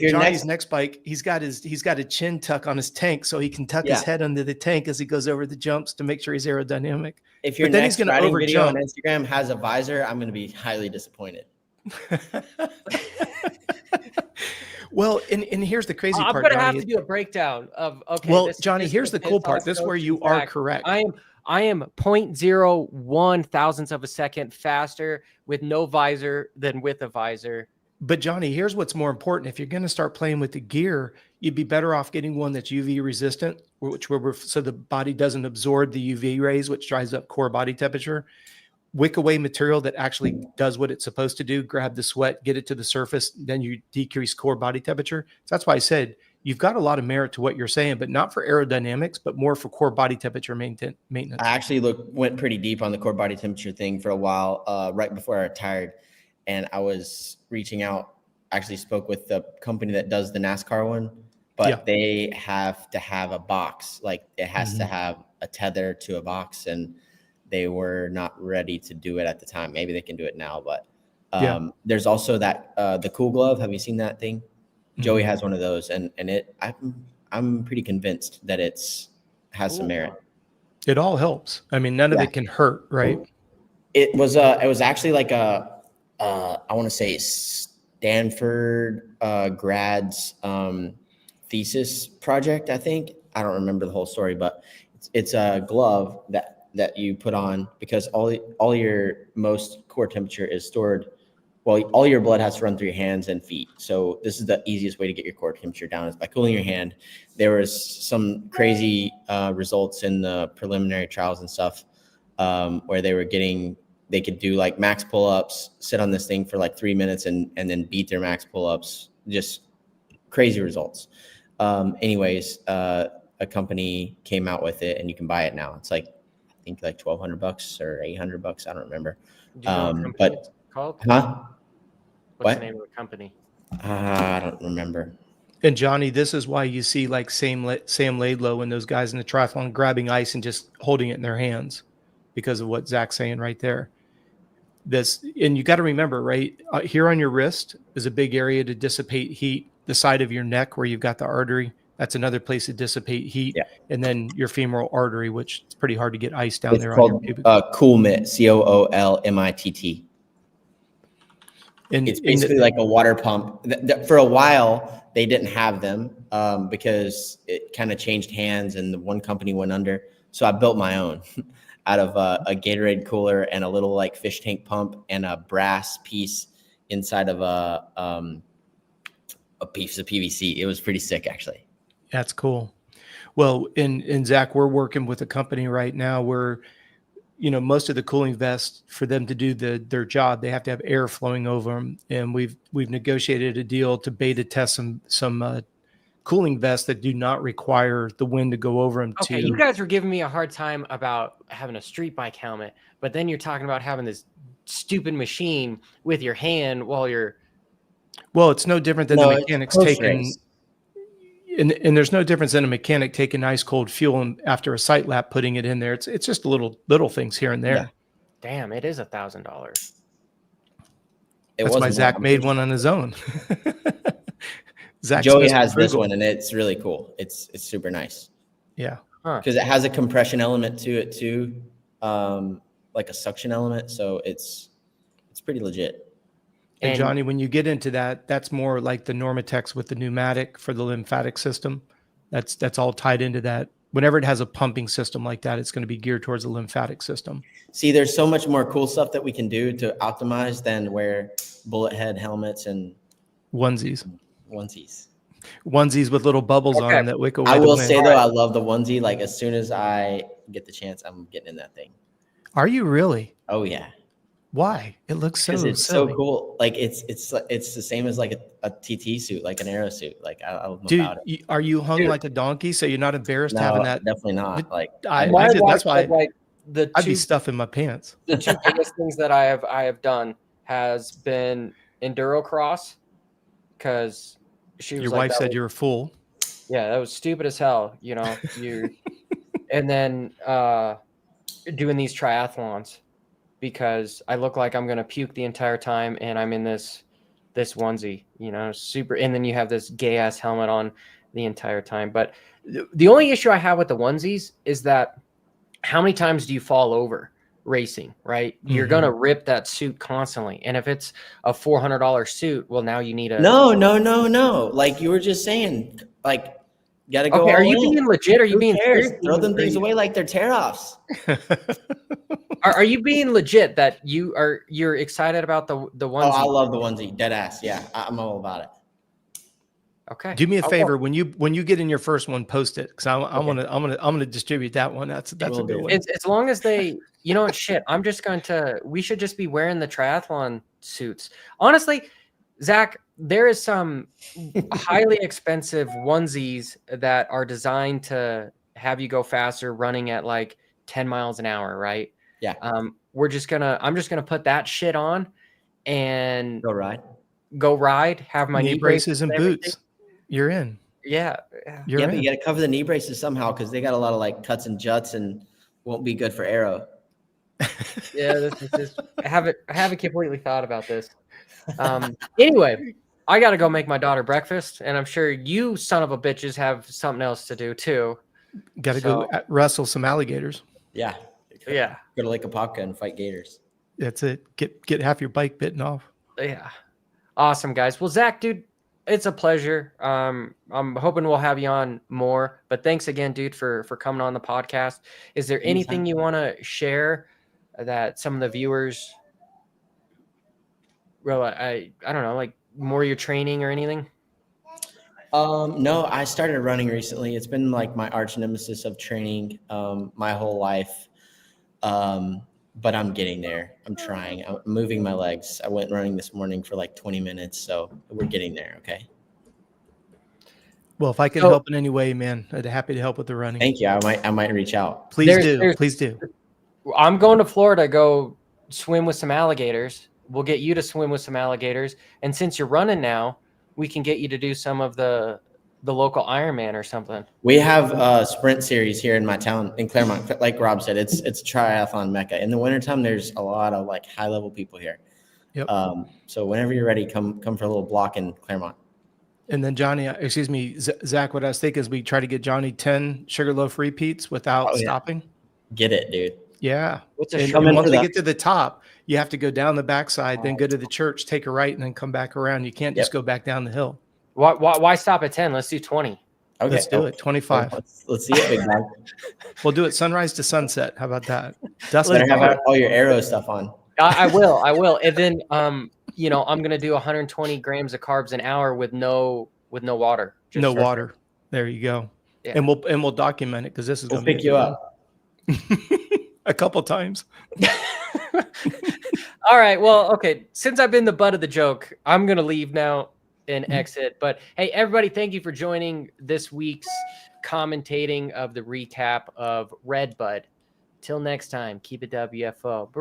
your Johnny's next bike, he's got a chin tuck on his tank, so he can tuck his Yeah. head under the tank as he goes over the jumps to make sure he's aerodynamic. If your But then he's next gonna riding video on overjump. Instagram has a visor, I'm going to be highly disappointed. Well, and here's the crazy I'm part, gonna have Johnny. to do a breakdown of okay. Well, this is Johnny, just here's to the cool piss part. off This is where Stokes you and are Zach. correct. I am 0.01 thousandths of a second faster with no visor than with a visor. But Johnny, here's what's more important. If you're going to start playing with the gear, you'd be better off getting one that's UV resistant, so the body doesn't absorb the UV rays, which drives up core body temperature. Wick away material that actually does what it's supposed to do, grab the sweat, get it to the surface, then you decrease core body temperature. So that's why I said you've got a lot of merit to what you're saying, but not for aerodynamics, but more for core body temperature maintenance. I actually went pretty deep on the core body temperature thing for a while, right before I retired. And I was reaching out, actually spoke with the company that does the NASCAR one, but they have to have a box. Like it has to have a tether to a box, and they were not ready to do it at the time. Maybe they can do it now, but there's also that the Cool Glove. Have you seen that thing? Joey has one of those, and I'm pretty convinced that has some merit. It all helps. I mean, none of it can hurt, right? It was actually like I want to say Stanford grad's thesis project. I think I don't remember the whole story, but it's a glove that you put on because all your most core temperature is stored. Well, all your blood has to run through your hands and feet. So this is the easiest way to get your core temperature down is by cooling your hand. There was some crazy results in the preliminary trials and stuff where they could do like max pull-ups, sit on this thing for like 3 minutes and then beat their max pull-ups. Just crazy results. Anyways, a company came out with it and you can buy it now. It's like, I think like $1,200 or $800. I don't remember. Do you know what company But it's called? What? the name of the company? I don't remember. And Johnny, this is why you see like Sam Laidlow and those guys in the triathlon grabbing ice and just holding it in their hands because of what Zach's saying right there. And you got to remember, right here on your wrist is a big area to dissipate heat. The side of your neck where you've got the artery, that's another place to dissipate heat. Yeah. And then your femoral artery, which it's pretty hard to get ice down there. It's called Coolmitt, Coolmitt. It's basically like a water pump. For a while, they didn't have them because it kind of changed hands and the one company went under. So I built my own out of a Gatorade cooler and a little like fish tank pump and a brass piece inside of a piece of PVC. It was pretty sick, actually. That's cool. Well, in Zach, we're working with a company right now where, most of the cooling vests for them to do their job, they have to have air flowing over them. And we've negotiated a deal to beta test some cooling vests that do not require the wind to go over them. Okay, you guys were giving me a hard time about having a street bike helmet, but then you're talking about having this stupid machine with your hand while you're. Well, it's no different than the mechanics taking. And there's no difference than a mechanic taking ice cold fuel and after a sight lap putting it in there. It's just little things here and there. Yeah. Damn, it is $1,000. That's why Zach made one on his own. Joey has this one and it's really cool. It's super nice. Yeah. Because it has a compression element to it too. Like a suction element. So it's pretty legit. And Johnny, when you get into that, that's more like the Normatex with the pneumatic for the lymphatic system. That's all tied into that. Whenever it has a pumping system like that, it's going to be geared towards the lymphatic system. See, there's so much more cool stuff that we can do to optimize than wear bullet head helmets and onesies with little bubbles on them that wick away. I will say though, I love the onesie. Like as soon as I get the chance, I'm getting in that thing. Are you really? Oh yeah. Why? It looks so it's silly. So cool. Like it's the same as like a TT suit, like an Aero suit. Like I love about it. Are you hung like a donkey so you're not embarrassed having that? Definitely not. Like that's why. I'd be stuffing my pants. The two biggest things that I have done has been enduro cross, because she was Your like, wife said you're a fool. yeah, that was stupid as hell, you know. And then doing these triathlons, because I look like I'm gonna puke the entire time, and I'm in this onesie, you know, super. And then you have this gay ass helmet on the entire time. But the only issue I have with the onesies is that how many times do you fall over racing, right? You're gonna rip that suit constantly, and if it's a $400 suit, well, now you need a No. Like you were just saying, like, gotta go. Okay, are all you in. being legit? Are you Who being cares? serious? Throw them things away like they're tear-offs. Are you being legit that you're excited about the onesie? Oh, I love the onesie, dead ass. Yeah, I'm all about it. Okay. Do me a favor, when you get in your first one, post it, because I'm gonna distribute that one. That's a good one. As long as they, you know what, shit, we should just be wearing the triathlon suits. Honestly, Zach, there is some highly expensive onesies that are designed to have you go faster running at like 10 miles an hour, right? Yeah. I'm just gonna put that shit on and Go ride. have my knee braces and boots. You're in. Yeah. But you got to cover the knee braces somehow, because they got a lot of like cuts and juts and won't be good for Aero. Yeah, I haven't completely thought about this. Anyway, I got to go make my daughter breakfast, and I'm sure you son of a bitches have something else to do too. Got to go wrestle some alligators. Yeah. Yeah. Go to Lake Apopka and fight gators. That's it. Get half your bike bitten off. Yeah. Awesome, guys. Well, Zach, dude, it's a pleasure. I'm hoping we'll have you on more, but thanks again, dude, for coming on the podcast. Is there anything you want to share that some of the viewers, well, I don't know, like more your training or anything? No, I started running recently. It's been like my arch nemesis of training my whole life. But I'm getting there. I'm trying. I'm moving my legs. I went running this morning for like 20 minutes, so we're getting there. Okay. Well, if I can help in any way, man, I'd be happy to help with the running. Thank you. I might reach out. Please do. I'm going to Florida, go swim with some alligators. We'll get you to swim with some alligators. And since you're running now, we can get you to do some of the local Ironman or something. We have a sprint series here in my town in Claremont. Like Rob said, it's triathlon mecca. In the wintertime, there's a lot of like high level people here. Yep. So whenever you're ready, come for a little block in Claremont. And then Zach, what I was thinking is we try to get Johnny 10 Sugarloaf repeats without stopping. Get it, dude. Yeah. And once they get to the top, you have to go down the backside, then go to the church, take a right, and then come back around. You can't just go back down the hill. Why stop at 10? Let's do 20. Okay. Let's do it. 25. Let's see it, big guy. We'll do it sunrise to sunset. How about that? Better have all your Aero stuff on. I will. And then, I'm going to do 120 grams of carbs an hour with no water. No water. There you go. Yeah. And we'll document it, because this is going to pick you up a couple times. All right. Well, okay. Since I've been the butt of the joke, I'm going to leave now and exit. But hey, everybody, thank you for joining this week's commentating of the recap of Red Bud. Till next time, keep it WFO.